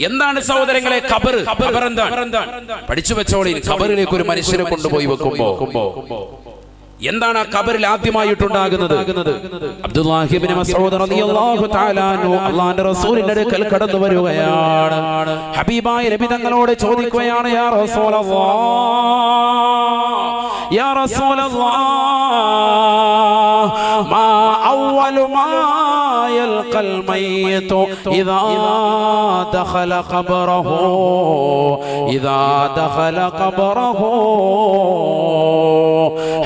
എന്താണ് സഹോദരങ്ങളെ ഖബർ? ഖബർ എന്താണ്? പഠിച്ചു വെച്ചോളി. ഖബറിലേക്ക് ഒരു മനുഷ്യനെ കൊണ്ടുപോയി വെക്കുമ്പോ എന്താണ് ആ ഖബറിൽ ആദ്യമായിട്ടുണ്ടാകുന്നത്? അബ്ദുല്ലാഹി ഇബ്നു മസ്ഊദ് റളിയല്ലാഹു തആല അൻഹു അല്ലാഹുവിന്റെ റസൂലിന്റെ അടുക്കൽ കടന്നു വരികയാണ്. ഹബീബായ നബി തങ്ങളോട് ചോദിക്കുകയാണ്, യാ റസൂലല്ലാഹ്, യാ റസൂലല്ലാഹ്, മാ അവ്വലു മാ യൽഖൽ മയ്യിതു ഇദാ ദഖല ഖബറഹു, ഇദാ ദഖല ഖബറഹു.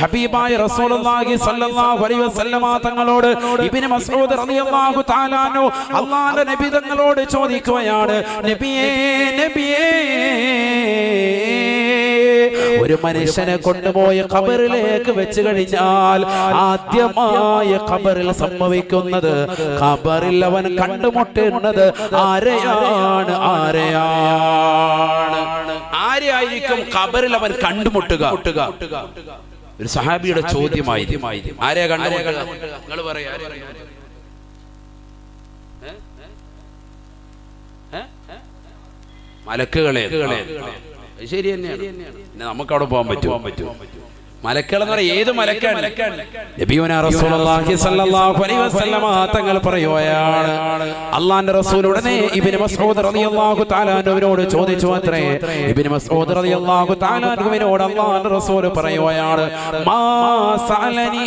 ഹബീബായ റസൂലുള്ളാഹി സ്വല്ലല്ലാഹു അലൈഹി വസല്ലമ തങ്ങളോട് ഇബ്നു മസ്ഊദ് റളിയല്ലാഹു തആല അൻഹു അല്ലാഹുവിന്റെ നബി തങ്ങളോട് ചോദിക്കുകയാണ്, നബിയേ, നബിയേ, ഒരു മനുഷ്യനെ കൊണ്ടുപോയി ഖബറിലേക്ക് വെച്ച് കഴിഞ്ഞാൽ ആദ്യമായി ഖബറിൽ സംഭവിക്കുന്നത്, ഖബറിൽ അവൻ കണ്ടുമുട്ടുന്നത് ആരെയാണ്? ആരെയായിരിക്കും ഖബറിൽ അവൻ കണ്ടുമുട്ടുക? ഒരു സഹാബിയുടെ ചോദ്യമായിരുന്നു. ആരെയാ കണ്ടുമുട്ടുക? നിങ്ങൾ പറയാ, മലക്കുകളെ. ശരി തന്നെയാണ്. നമുക്ക് അവിടെ പോകാൻ പറ്റുമോ? മലക്കുകൾ എന്ന് പറയാം, ഏത് മലക്കാണ്? നബിയുനാ റസൂലുള്ളാഹി സ്വല്ലല്ലാഹു അലൈഹി വസല്ലമ തങ്ങൾ പറയുകയാണ്, അല്ലാഹുവിന്റെ റസൂൽ ഉടനെ ഇബ്നു മസ്ഊദ് റളിയല്ലാഹു തആല അൻഹുവിനോട് ചോദിച്ചു അത്രേ. ഇബ്നു മസ്ഊദ് റളിയല്ലാഹു തആല അൻഹുവിനോട് അല്ലാഹുവിന്റെ റസൂൽ പറയുകയാണ്, മാ സഅലനി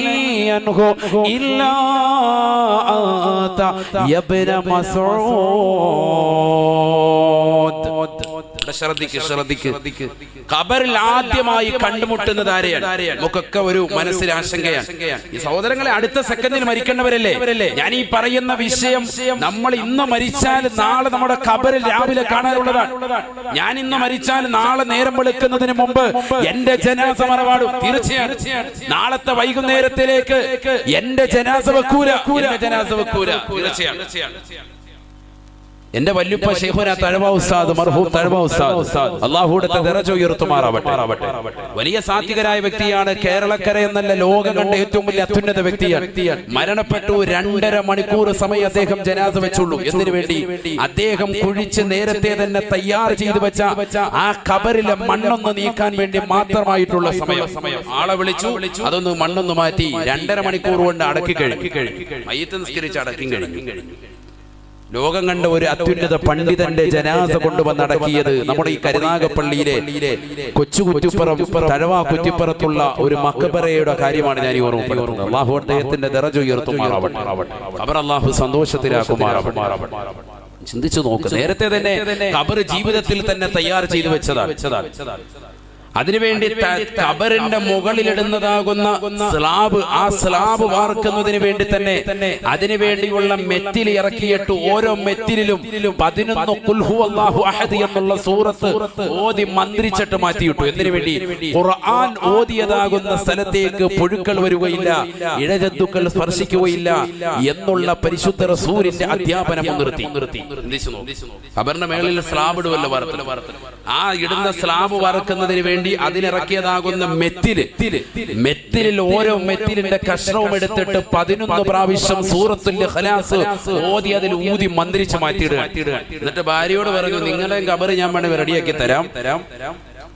അൻഹു ഇല്ലാ അൻത യബ്ന മസ്ഊദ്. ശ്രദ്ധിക്ക്. ഖബറിൽ ആദ്യമായി കണ്ടുമുട്ടുന്നത് ആരെയാണ്? നമുക്കൊക്കെ ഒരു മനസ്സിൽ ആശങ്കയാണ്. ഈ സഹോദരങ്ങളെ, അടുത്ത സെക്കൻഡിൽ മരിക്കേണ്ടവരല്ലേ? ഞാൻ ഈ പറയുന്ന വിഷയം നമ്മൾ ഇന്ന് മരിച്ചാൽ നാളെ നമ്മുടെ ഖബറിൽ രാവിലെ കാണാനുള്ളതാണ്. ഞാൻ ഇന്ന് മരിച്ചാൽ നാളെ നേരം വെളുക്കുന്നതിന് മുമ്പ് എന്റെ ജനാസ മറവാടും. തീർച്ചയായും നാളത്തെ വൈകുന്നേരത്തിലേക്ക് എന്റെ ജനാസ വെക്കൂല. തീർച്ചയാണ്. എന്റെ വല്യുപ്പ ശൈഖുനാ തഴവ ഉസ്താദ്, മർഹൂം തഴവ ഉസ്താദ്, അല്ലാഹുവിന്റെ ദറജ ഉയർത്തുമാറാവട്ടെ. വലിയ സാത്വികരായ വ്യക്തിയാണ്. കേരളക്കര എന്നല്ല, ലോകം കണ്ട ഏറ്റവും വലിയ അത്യുന്നത വ്യക്തിയാണ്. മരണപ്പെട്ടു. 2.5 മണിക്കൂർ സമയം അദ്ദേഹം ജനാസ വെച്ചുള്ളൂ. എന്തിനു വേണ്ടി? അദ്ദേഹം കുഴിച്ച് നേരത്തെ തന്നെ തയ്യാർ ചെയ്തു വെച്ച ആ ഖബറിലെ മണ്ണൊന്ന് നീക്കാൻ വേണ്ടി മാത്രമായിട്ടുള്ള സമയം. ആളെ വിളിച്ചു, അതൊന്ന് മണ്ണൊന്ന് മാറ്റി 2.5 മണിക്കൂർ കൊണ്ട് അടക്കി കഴിഞ്ഞു. മയ്യിത്ത് നിസ്കരിച്ച് അടക്കി കഴിഞ്ഞു. ലോകം കണ്ട ഒരു അത്യുന്നത പണ്ഡിതന്റെ ജനാസ കൊണ്ടുവന്ന് അടക്കിയത് നമ്മുടെ ഈ കരുനാഗപ്പള്ളിയിലെ കൊച്ചു കുറ്റിപ്പുറം, തഴവ കുറ്റിപ്പുറത്തുള്ള ഒരു മഖബറയുടെ കാര്യമാണ് ഞാൻ ഈ ഓർമ്മപ്പെടുത്തുന്നത്. അല്ലാഹു അദ്ദേഹത്തിന്റെ ദറജ ഉയർത്തുമാറാവട്ടെ. ഖബർ അല്ലാഹു സന്തോഷത്തിലാക്കുമാറാവട്ടെ. ചിന്തിച്ചു നോക്ക്, നേരത്തെ തന്നെ ഖബർ ജീവിതത്തിൽ തന്നെ തയ്യാർ ചെയ്തു വെച്ചതാണ്. അതിനുവേണ്ടി ഖബറിന്റെ മുകളിലിടുന്നതാകുന്ന സ്ലാബ്, ആ സ്ലാബ് വാർക്കുന്നതിന് വേണ്ടി തന്നെ അതിനുവേണ്ടിയുള്ള മെറ്റിൽ ഇറക്കിയിട്ട് ഓരോ മെറ്റിലും 11 ഖുൽ ഹുവല്ലാഹു അഹദ് എന്നുള്ള സൂറത്ത് ഓതി മന്ത്രിച്ചിട്ട് മാറ്റിയിട്ടു. എന്തിനു വേണ്ടി? ഖുർആൻ ഓതിയതാകുന്ന സ്ഥലത്തേക്ക് പുഴുക്കൾ വരികയില്ല, ഇഴജന്തുക്കൾ സ്പർശിക്കുകയില്ല എന്നുള്ള പരിശുദ്ധ റസൂലിന്റെ അധ്യാപനം നിർത്തി. ഖബറിന്റെ മേളിൽ സ്ലാബ് ഇടുവല്ലോ, ആ ഇടുന്ന സ്ലാബ് വറക്കുന്നതിന് വേണ്ടി അതിലിറക്കിയതാകുന്ന മെറ്റിലിൽ ഓരോ മെറ്റിലിന്റെ കഷ്ണവും എടുത്തിട്ട് 11 പ്രാവശ്യം സൂറത്തുൽ ഇഖ്ലാസ് ഓതി അതിൽ ഊതി മന്ത്രിച്ച് മാറ്റിയിടുക. എന്നിട്ട് ഭാര്യയോട് പറഞ്ഞു, നിങ്ങളുടെ ഖബർ ഞാൻ വേണമെങ്കിൽ റെഡിയാക്കി തരാം.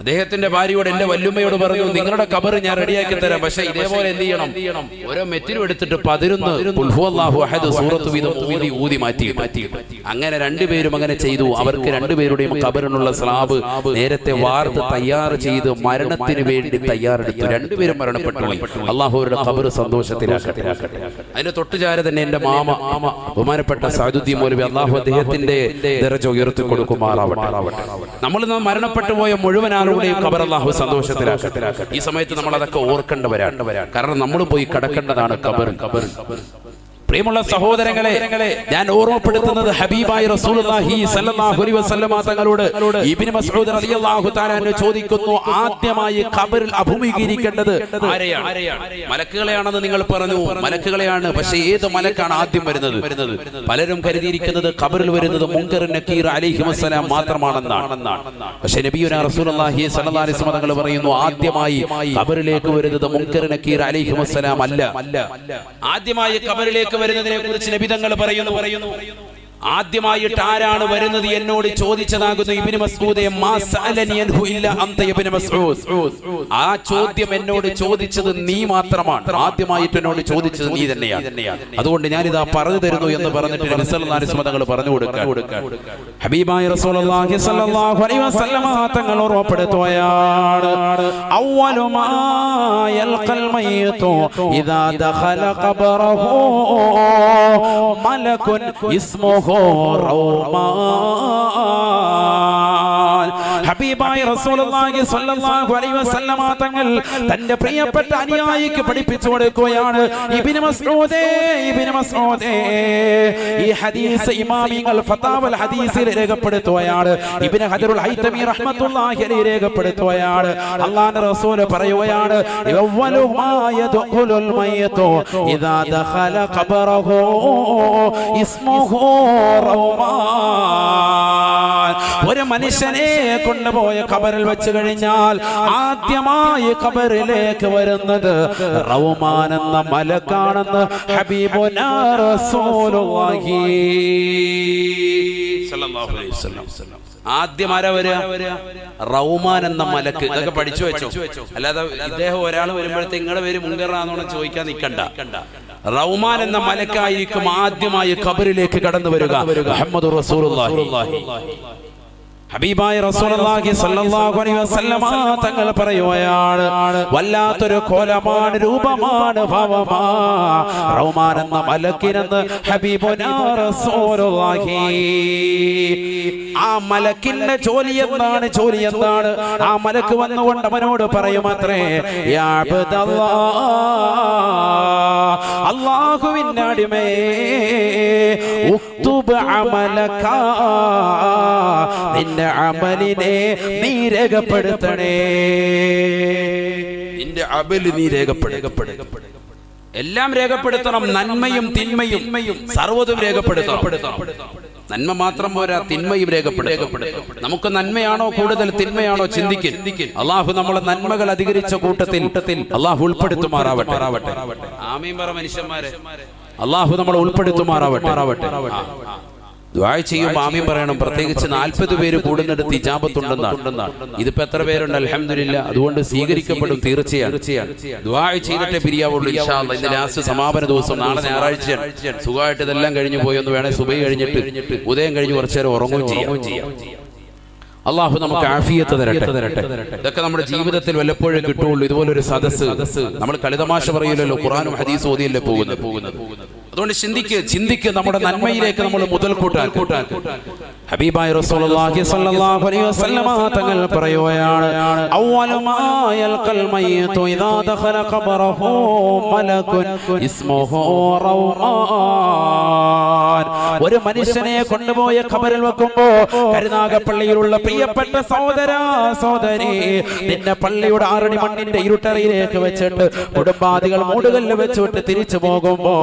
അദ്ദേഹത്തിന്റെ ഭാര്യയോട്, എന്റെ വല്ലുമ്മയോട് പറഞ്ഞു, നിങ്ങളുടെ ഖബർ ഞാൻ റെഡിയാക്കി തരാം, പക്ഷെ ഇതേപോലെ എന്ത് ചെയ്യണം? ഓരോ മെറ്റിലും എടുത്തിട്ട് 11 ഖുൽ ഹുവല്ലാഹു അഹദ് സൂറത്ത് വീതം ഊതി മാറ്റി. അങ്ങനെ രണ്ടുപേരും അങ്ങനെ ചെയ്തു. അവർക്ക് രണ്ടുപേരുടെയും ഖബറിനുള്ള സ്ലാബ് നേരത്തെ വാർത്ത് തയ്യാർ ചെയ്ത് മരണത്തിന് വേണ്ടി തയ്യാറെടുത്തു. രണ്ടുപേരും മരണപ്പെട്ടു. അല്ലാഹു അവരുടെ ഖബർ സന്തോഷത്തിലാക്കട്ടെ. അതിന്റെ തൊട്ടുചാരെ തന്നെ എന്റെ മാമ ബഹുമാനപ്പെട്ട സഅദുദ്ദീൻ മൗലവി, അല്ലാഹു അദ്ദേഹത്തിന്റെ ദറജ ഉയർത്തി കൊടുക്കുമാറാവട്ടെ. നമ്മൾ മരണപ്പെട്ടു പോയ മുഴുവൻ ഖബർ അല്ലാഹു സന്തോഷത്തിലാക്കട്ടെ. ഈ സമയത്ത് നമ്മൾ അതൊക്കെ ഓർക്കേണ്ടവരാണ്. കാരണം നമ്മൾ പോയി കടക്കേണ്ടതാണ് ഖബർ. പ്രിയമുള്ള സഹോദരങ്ങളെ, ഞാൻ ഓർമ്മപ്പെടുത്തുന്നത് ഹബീബായ റസൂലുള്ളാഹി സ്വല്ലല്ലാഹു അലൈഹി വസല്ലമ തങ്ങളോട് ഇബ്നു മസ്ഊദ് റളിയല്ലാഹു തആല അൻഹു ചോദിക്കുന്നു, ആദ്യമായി ഖബറിൽ അഭിമുഖീകരിക്കേണ്ടത് ആരെയാണ്? മലക്കുകളെയാണെന്ന് നിങ്ങൾ പറഞ്ഞു. മലക്കുകളെയാണ്. പക്ഷേ ഏത് മലക്കാണ് ആദ്യം വരുന്നത്? പലരും കരുതിയിരിക്കുന്നത് ഖബറിൽ വരുന്നത് മുൻകർ നക്കീർ അലൈഹിസ്സലാം മാത്രമാണെന്നാണ്. പക്ഷേ നബിയുനാ റസൂലുള്ളാഹി സ്വല്ലല്ലാഹു അലൈഹി വസല്ലം തങ്ങൾ പറയുന്നു, ആദ്യമായി ഖബറിലേക്ക് വരുന്നത് മുൻകർ നക്കീർ അലൈഹിസ്സലാം അല്ല. ആദ്യമായി ഖബറിലേക്ക് വരുന്നതിനെ കുറിച്ച് നബി തങ്ങൾ പറയുന്നു, ആദ്യമായിട്ട് ആരാണ് വരുന്നത് എന്നോട് ചോദിച്ചതാകുന്നു ഇബ്നു മസ്ഊദേ മാ സഅലനി അൻഹു ഇല്ലാ അൻത ഇബ്നു മസ്ഊദ്. ആ ചോദ്യം എന്നോട് ചോദിച്ചത് നീ മാത്രമാണ്. ആദ്യമായിട്ട് എന്നോട് ചോദിച്ചത് നീ തന്നെയാണ്. അതുകൊണ്ട് ഞാനിതാ പറഞ്ഞു തരുന്നു എന്ന് പറഞ്ഞിട്ട് നബി സല്ലല്ലാഹു അലൈഹി വസല്ലം തങ്ങൾ പറഞ്ഞു കൊടുക്കാൻ ഹബീബായ റസൂലുള്ളാഹി സ്വല്ലല്ലാഹു അലൈഹി വസല്ലം തങ്ങൾ ഓർമ്മപ്പെടുത്തുകയാണ് അവ്വലു മാ യൽഖൽ മയ്യിതു ഇദാ ദഖല ഖബറഹു മലകുൻ ഇസ്മുഹു ഹബീബായ റസൂലുള്ളാഹി സ്വല്ലല്ലാഹു അലൈഹി വസല്ലം തങ്ങൾ തന്റെ പ്രിയപ്പെട്ട അനുയായിക്ക് പഠിപ്പിച്ചു കൊടുക്കുകയാണ് ഇബ്നു മസ്ഊദേ ഈ ഹദീസ് ഇമാമിങ്ങൾ ഫതാവൽ ഹദീസിൽ രേഖപ്പെടുത്തുകയാണ്. ഇബ്നു ഹജറുൽ ഹൈതമി റഹ്മത്തുള്ളാഹി അലൈഹി രേഖപ്പെടുത്തുകയാണ്. അല്ലാഹുവിന്റെ റസൂൽ പറയുകയാണ് അവ്വലു മാ യദ്ഖുലുൽ മയ്യിതു ഇദാ ദഖല ഖബറഹു ഇസ്മുഹു റൗമാൻ. ഒരു മനുഷ്യനെ കൊണ്ടുപോയ ഖബറിൽ വെച്ച് കഴിഞ്ഞാൽ ആദ്യമായി ഖബറിലേക്ക് വരുന്നത് റൗമാൻ എന്ന മലക്കാണെന്ന് ഹബീബുനാ റസൂലുള്ളാഹി സ്വല്ലല്ലാഹു അലൈഹി വസല്ലം. ആദ്യം ആരാ വരിക? റൗമാൻ എന്ന മലക്ക്. ഇതൊക്കെ പഠിച്ചു വെച്ചോ. അല്ലാതെ ഇദ്ദേഹം ഒരാൾ വരുമ്പോഴത്തേക്ക് നിങ്ങളുടെ പേര് മുൻകറാന്നോണം ചോദിക്കാൻ നിൽക്കണ്ട. റൗമാൻ എന്ന മലക്കായിരിക്കും ആദ്യമായി ഖബറിലേക്ക് കടന്നു വരിക. മുഹമ്മദുർ റസൂലുള്ളാഹി ഹബീബായ റസൂലുള്ളാഹി സ്വല്ലല്ലാഹു അലൈഹി വസല്ലം തങ്ങൾ പറയുകയാണ് വല്ലാത്തൊരു കോലമാണ്, രൂപമാണ്, ഭാവമാ റൗമാൻ എന്ന മലക്കിനെന്ന് ഹബീബുനാ റസൂലുള്ളാഹി. ആ മലക്കിന്റെ ജോലി എന്താണ്? ആ മലക്ക് വന്നുകൊണ്ട് അവനോട് പറയുമത്രേ യാ അബ്ദല്ലാഹ്, അല്ലാഹുവിന്റെ അടിമയെ ഉക്തുബ് അമലക, നിന്റെ അമലിനെ നീ രേഖപ്പെടുത്തണേ. നിന്റെ അമല് നീ രേഖപ്പെടുത്തണം. എല്ലാം രേഖപ്പെടുത്തണം. നന്മയും തിന്മയും സർവ്വതും രേഖപ്പെടുത്തണം. നന്മ മാത്രം പോരാ, തിന്മയും രേഖപ്പെടുത്തണം. നമുക്ക് നന്മയാണോ കൂടുതൽ തിന്മയാണോ ചിന്തിക്കും. അള്ളാഹു നമ്മളെ നന്മകൾ അധികരിച്ച കൂട്ടത്തിൽ അള്ളാഹു ഉൾപ്പെടുത്തുമാറാവട്ടെ. ആമീൻ പറ മനുഷ്യന്മാരെ. അള്ളാഹു നമ്മളെ ഉൾപ്പെടുത്തുമാറാവട്ടെ. ദുആ ചെയ്യുമ്പോൾ ആമീൻ പറയണം. പ്രത്യേകിച്ച് 40 പേര് കൂടുന്നിടത്ത് ഇജാബത്തുണ്ടെന്നാണ്. ഇതിപ്പോ എത്ര പേരുണ്ട്? അൽഹംദുലില്ലാ. അതുകൊണ്ട് സ്വീകരിക്കപ്പെടും തീർച്ചയാണ്. ദുആ ചെയ്തിട്ടേ പിരിയാവുള്ളൂ ഇൻഷാ അല്ലാഹ്. ഇന്ന് ലാസ്റ്റ് സമാപന ദിവസം, നാളെ ഞായറാഴ്ചയാണ്. സുഖമായിട്ട് ഇതെല്ലാം കഴിഞ്ഞു പോയി ഒന്ന് വേണേ സുബഹി കഴിഞ്ഞിട്ട് ഉദയം കഴിഞ്ഞ് കുറച്ചു നേരം ഉറങ്ങുകയും ചെയ്യാം. അള്ളാഹു നമുക്ക് ആഫിയത്ത് തരട്ടെ. ഇതൊക്കെ നമ്മുടെ ജീവിതത്തിൽ വല്ലപ്പോഴും കിട്ടുള്ളൂ. ഇതുപോലൊരു സദസ്സ്. നമ്മൾ കളിതമാശ പറയില്ലല്ലോ, ഖുർആനും ഹദീസും ഓതിയല്ലേ പോകുന്നത്. അതുകൊണ്ട് ചിന്തിക്ക് നമ്മുടെ നന്മയിലേക്ക് നമ്മൾ മുതൽ കൂട്ടാൻ. ഹബീബായ റസൂലുള്ളാഹി സ്വല്ലല്ലാഹു അലൈഹി വസല്ലം തങ്ങൾ പറയുകയാണ് അവ്വലു മാ യൽഖൽ മയ്യിതു ഇദാ ദഖല ഖബറഹു മലകുൻ ഇസ്മുഹു റൗമാൻ. ഒരു മനുഷ്യനെ കൊണ്ടുപോയ ഖബറിൽ വെക്കുമ്പോ കരുനാഗപ്പള്ളിയിലുള്ള പ്രിയപ്പെട്ട സഹോദരി, നിന്നെ പള്ളിയുടെ 6 അടി മണ്ണിന്റെ ഇരുട്ടറയിലേക്ക് വെച്ചിട്ട് കുടുംബാദികൾ മൂടുകല്ല് വെച്ചിട്ട് തിരിച്ചു പോകുമ്പോ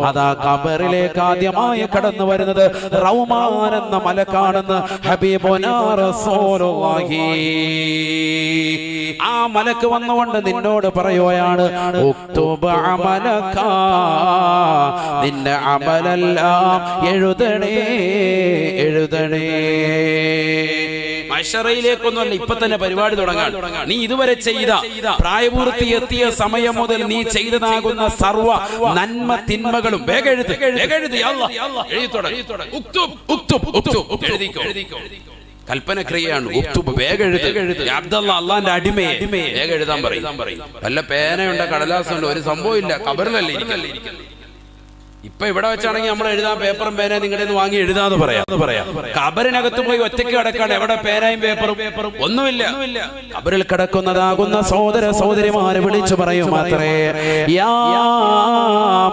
അതാ ഖബറിലേക്ക് ആദ്യമായി കടന്നു വരുന്നത് റൗമാൻ എന്ന മലക്കാണെന്ന് ഹബീബുനാ റസൂലുള്ളാഹി. ആ മലക്ക് വന്നുകൊണ്ട് നിന്നോട് പറയുകയാണ് ഉക്തുബ് അമലക, നിന്റെ അമലെല്ലാം എഴുതണേ. മഹ്ശറയിലേക്കൊന്നുമല്ല, ഇപ്പൊ തന്നെ പരിപാടി തുടങ്ങാൻ. നീ ഇതുവരെ ചെയ്ത പ്രായപൂർത്തി എത്തിയ സമയം മുതൽ നീ ചെയ്തതാകുന്ന സർവ്വ നന്മ തിന്മകളും വേഗം എഴുതി കൽപ്പന ക്രിയയാണ്. വേഗം അബ്ദുല്ലാഹ് അള്ളാന്റെ അടിമയെ വേഗം എഴുതാൻ പറയും. വല്ല പേനയുണ്ട്, കടലാസുണ്ട്, ഒരു സംഭവം ഇല്ല. ഖബറിലല്ലേ ഇരിക്കല്ലേ. ഇപ്പൊ ഇവിടെ വെച്ചാണെങ്കിൽ നമ്മൾ എഴുതാൻ പേപ്പറും പേനയും നിങ്ങളുടെ വാങ്ങി എഴുതാന്ന് പറയാം. ഖബറിനകത്ത് പോയി ഒറ്റയ്ക്ക് കിടക്കാണ്. എവിടെ പേനയും പേപ്പറും ഒന്നുമില്ല. ഖബറിൽ കിടക്കുന്നതാകുന്ന സഹോദരിമാരെ വിളിച്ചു പറയും മാത്രേ യാ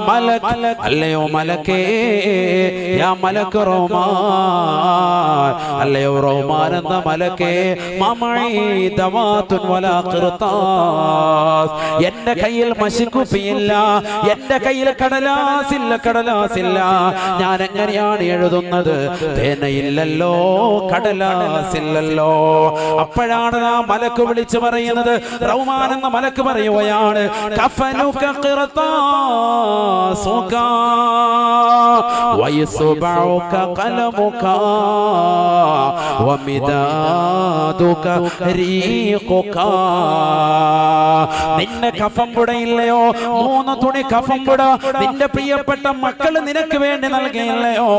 മലക്, അല്ലയോ മലക്കേ, യാ മലക് റൗമാൻ, അല്ലയോ റൗമാൻ എന്ന മലക്കേ, മമഈ ദവാതുൻ വലാ ഖിർതാസ്, എന്റെ കയ്യിൽ മഷിക്കുപ്പിയില്ല, എന്റെ കയ്യിൽ കടലാസില്ല, കടലാസില്ല. ഞാൻ എങ്ങനെയാണ് എഴുതുന്നത്? പേനയില്ലല്ലോ, കടലാസില്ലല്ലോ. അപ്പോഴാണ് ആ മലക്ക് വിളിച്ചു പറയുന്നത്, റഹ്മാൻ എന്ന മലക്ക് പറയുകയാണ്, കഫനുക ഖിർതാസുക വയസ്ബഉക ഖലമുക വമിദാദുക റീഖുക. നിന്റെ കഫംപുടയില്ലയോ? 3 തുണി കഫംപുട നിന്റെ പ്രിയപ്പെട്ട മക്കൾ നിനക്ക് വേണ്ടി നൽകിയില്ലയോ?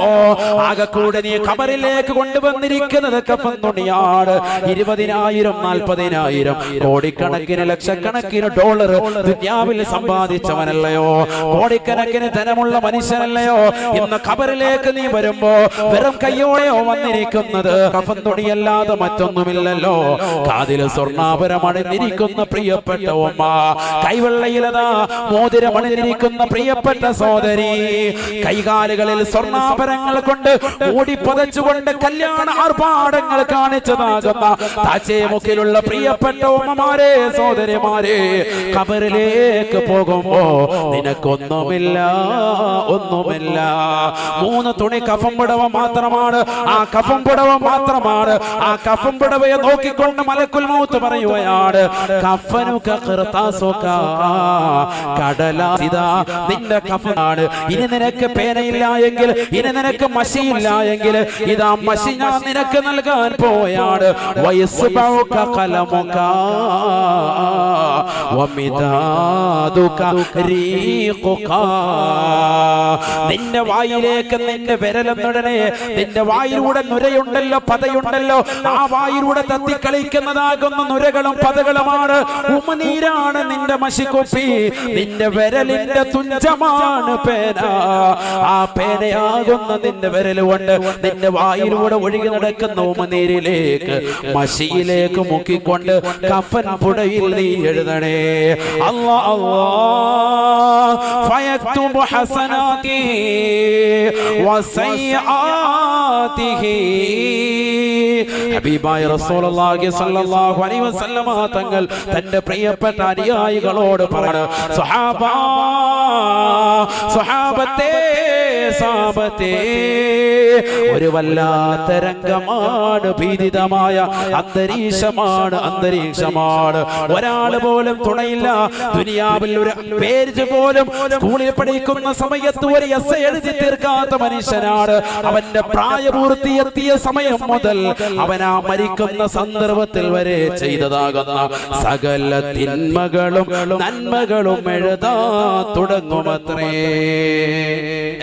ആകെ കൂടെ നീ ഖബറിലേക്ക് കൊണ്ടുവന്നിരിക്കുന്നത് കഫൻ തുണിയാണ്. 20,000 40,000 കോടിക്കണക്കിന് ലക്ഷക്കണക്കിന് ഡോളർ ദുനിയാവിൽ സമ്പാദിച്ചവനല്ലയോ? കോടിക്കണക്കിന് ധനമുള്ള മനുഷ്യനല്ലയോ? ഇന്ന് ഖബറിലേക്ക് നീ വരുമ്പോ വെറും കയ്യോടെയോ വന്നിരിക്കുന്നത്? കഫൻ തുണിയല്ലാതെ മറ്റൊന്നുമില്ലല്ലോ. കാതില് സ്വർണ്ണാഭരണമണിഞ്ഞിരിക്കുന്ന പ്രിയപ്പെട്ട ഉമ്മ, കൈവെള്ളയിലതാ മോതിരമണിഞ്ഞിരിക്കുന്ന പ്രിയപ്പെട്ട സഹോദരി, കൈകാലുകളിൽ സ്വർണ്ണാഭരണങ്ങൾ കൊണ്ട് മൂടിപ്പതച്ചുകൊണ്ട് കല്യാണ ആർഭാടങ്ങൾ കാണിച്ചതാകുന്ന താച്ചേമുക്കിലുള്ള പ്രിയപ്പെട്ട ഉമ്മമാരെ, സഹോദരിമാരെ, ഖബറിലേക്ക് പോകുമ്പോ നിനക്കൊന്നുമില്ല, ഒന്നുമില്ല. 3 തുണി കഫം പുടവ മാത്രമാണ്. ആ കഫം പുടവ മാത്രമാണ്. ആ കഫം പുടവയെ നോക്കിക്കൊണ്ട് മലക്കുൽ മൗത്ത് പറയുകയാണ്, കഫനുക ഖിർതാസുക, കടലാസിദാ നിന്റെ കഫനാണ്. ഇനി നിനക്ക് പേനയില്ല എങ്കിൽ, ഇനി നിനക്ക് മഷിയില്ല എങ്കിൽ, ഇതാ മഷി ഞാൻ നിനക്ക് നൽകാൻ പോയാണ്. വയസ്ബഉക ഖലമുക വമിദാദുക റീഖുക. നിന്റെ വായിലേക്ക് നിന്റെ വിരലെന്നുടനെ നിന്റെ വായിലൂടെ നുരയുണ്ടല്ലോ, പതയുണ്ടല്ലോ, ആ വായിലൂടെ തത്തിക്കളിക്കുന്നതാകുന്ന നുരകളും പതകളുമാണ്. ഉമനീരാണ് നിന്റെ മഷിക്കുപ്പി. നിന്റെ വിരലിന്റെ തുഞ്ചമാണ് പേന. ആ പേനയാകുന്ന നിന്റെ വിരൽ കൊണ്ട് നിന്റെ വായിലൂടെ ഒഴുകി നടക്കുന്ന ഉമനീരിലേക്ക്, മഷിയിലേക്ക് മുക്കിക്കൊണ്ട് കഫൻ പുടയിൽ നീ എഴുതണേ. അല്ലാ അല്ലാ ഫയക്തുബു ഹസനാതിഹി വസയ്യാതിഹി. ഹബീബായ റസൂലുള്ളാഹി സ്വല്ലല്ലാഹു അലൈഹി വസല്ലമ തങ്ങൾ തന്റെ പ്രിയപ്പെട്ട അനുയായികളോട് പറഞ്ഞു, സ്വഹാബത്തെ, സാബത്തെ, ഒരു വല്ലാത്ത രംഗമാണ്, ഭീതിതമായ അന്തരീക്ഷമാണ്. ഒരാൾ പോലും തുണയില്ല. ദുനിയാവിൽ ഒരു പേര് പോലും സ്കൂളിൽ പഠിക്കുന്ന സമയത്ത് ഒരു എസ്സേ എഴുതി തീർക്കാത്ത മനുഷ്യനാണ്. അവന്റെ പ്രായപൂർത്തിയെത്തിയ സമയം മുതൽ അവൻ ആ മരിക്കുന്ന സന്ദർഭത്തിൽ വരെ ചെയ്തതാകുന്ന സകല തിന്മകളും നന്മകളും എഴുതാ തുടങ്ങുമത്രേ.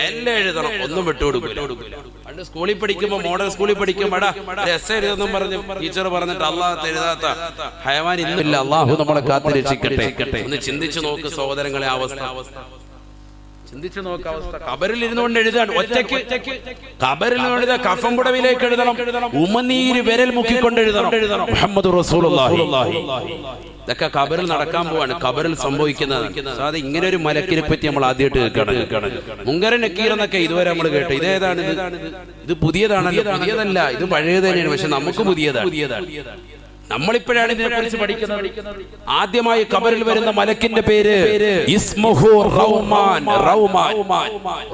എല്ലാം എഴുതണം, ഒന്നും വിട്ടുകൊടുക്കില്ല. പണ്ട് സ്കൂളിൽ പഠിക്കുമ്പോ, മോഡൽ സ്കൂളിൽ പഠിക്കുമ്പോ എസ്സേ എഴുതെന്നും പറഞ്ഞു ടീച്ചർ പറഞ്ഞിട്ട് അള്ളാഹ് എഴുതാത്ത ഹയവാൻ ഇന്നില്ല. അള്ളാഹു നമ്മളെ കാത്തിരക്ഷിക്കട്ടെ. ഒന്ന് ചിന്തിച്ചു നോക്ക് സഹോദരങ്ങളെ, അവസ്ഥ ചിന്തിച്ചു നോക്ക് അവസ്ഥ. ഖബറിൽ ഇരുന്നുകൊണ്ട് എഴുതാൻ ഒറ്റയ്ക്ക്, ഖബറിൽ നിന്ന് കഫൻ പുടവിലേക്ക് എഴുതണം, ഉമനീര് വിരൽ മുക്കിക്കൊണ്ട് എഴുതണം മുഹമ്മദ് റസൂലുള്ളാഹി. ഇതൊക്കെ ഖബറിൽ നടക്കാൻ പോവാണ്, ഖബറിൽ സംഭവിക്കുന്നത്. അത് ഇങ്ങനെ ഒരു മലക്കിനെ പറ്റി നമ്മൾ ആദ്യമായിട്ട് കേൾക്കണം. മുങ്കര നക്കീർ എന്നൊക്കെ ഇതുവരെ നമ്മൾ കേട്ടു. ഇതേതാണ്? ഇത് പുതിയതാണല്ലോ? പുതിയതല്ല, ഇത് പഴയത് തന്നെയാണ്. പക്ഷെ നമുക്ക് പുതിയതാണ്. നമ്മളിപ്പോഴാണ് ഇതിനെ കുറിച്ച് പഠിക്കുന്നത്. ആദ്യമായി ഖബറിൽ വരുന്ന മലക്കിന്റെ പേര് ഇസ്മുഹു റൗമാൻ.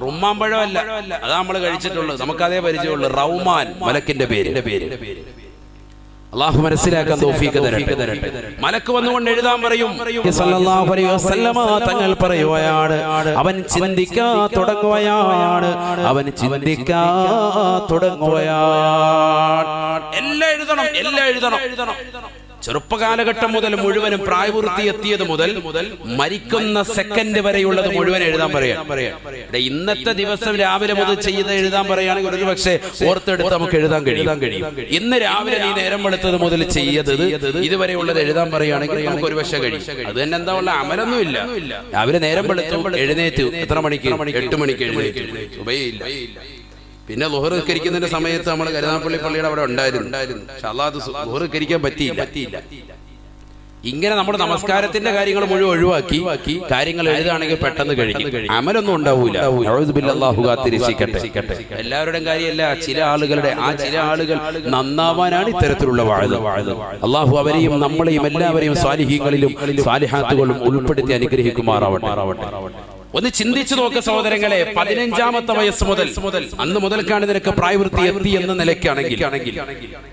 റുമ്മാൻ പഴമല്ല, അതാ നമ്മൾ കഴിച്ചിട്ടുള്ളത്, നമുക്കതേ പരിചയമുള്ളൂ. റൗമാൻ മലക്കിന്റെ പേര്. അല്ലാഹു മനസ്സിലാക്കാൻ തൗഫീഖ് തരട്ടെ. മലക്ക് വന്നുകൊണ്ട് എഴുതാൻ പറയും. സല്ലല്ലാഹു അലൈഹി വസല്ലമ തങ്ങൾ പറയുകയാണ്, അവൻ ചിന്തിക്കാൻ തുടങ്ങുകയാണ്, അവൻ ചിന്തിക്കാൻ തുടങ്ങുകയാണ്. എല്ലാം എഴുതണം, എല്ലാം എഴുതണം. ചെറുപ്പകാലഘട്ടം മുതൽ മുഴുവനും, പ്രായപൂർത്തി എത്തിയത് മുതൽ മരിക്കുന്ന സെക്കൻഡ് വരെയുള്ളത് മുഴുവൻ എഴുതാൻ പറയാം. ഇന്നത്തെ ദിവസം രാവിലെ മുതൽ ചെയ്ത് എഴുതാൻ പറയുകയാണെങ്കിൽ ഒരു പക്ഷേ ഓർത്തെടുത്ത് നമുക്ക് എഴുതാൻ കഴിയും. ഇന്ന് രാവിലെ നീ നേരം വെളുത്തത് മുതൽ ചെയ്തത് ഇതുവരെയുള്ളത് എഴുതാൻ പറയുകയാണെങ്കിൽ നമുക്ക് ഒരു പക്ഷേ കഴിയും. അത് തന്നെ എന്താ ഉള്ള അമലൊന്നും ഇല്ല. രാവിലെ നേരം വെളുത്തു, എഴുന്നേറ്റ് എത്ര മണിക്ക്? 8 മണിക്ക് എഴുന്നേറ്റ്. സുബഹിയില്ല. പിന്നെ ളുഹർ നിസ്കരിക്കുന്നതിന്റെ സമയത്ത് നമ്മൾ കരുനാഗപ്പള്ളി പള്ളിയുടെ അവിടെ ഉണ്ടായിരുന്നു. പക്ഷെ അല്ലാതെ ളുഹർ നിസ്കരിക്കാൻ പറ്റിയില്ല. ഇങ്ങനെ നമ്മുടെ നമസ്കാരത്തിന്റെ കാര്യങ്ങൾ മുഴുവൻ ഒഴിവാക്കി കാര്യങ്ങൾ എഴുതാണെങ്കിൽ പെട്ടെന്ന് കഴിയും, അമലൊന്നും ഉണ്ടാവൂല. അല്ലാഹു കാത്തിരക്ഷിക്കട്ടെ. എല്ലാവരുടെയും കാര്യമല്ല, ചില ആളുകളുടെ, ആ ചില ആളുകൾ നന്നാവാനാണ് ഇത്തരത്തിലുള്ള വാഴ്. അല്ലാഹു അവരെയും നമ്മളെയും എല്ലാവരെയും സ്വാലിഹീങ്ങളിലും സ്വാലിഹാത്തുകളിലും ഉൾപ്പെടുത്തി അനുഗ്രഹിക്കുമാറാവട്ടെ. ഒന്ന് ചിന്തിച്ചു നോക്ക് സഹോദരങ്ങളെ, 15ാമത്തെ വയസ്സ് മുതൽ അന്ന് മുതൽക്കാണ് നിനക്ക് പ്രായവൃത്തി എത്തി എന്ന നിലയ്ക്കാണെങ്കിൽ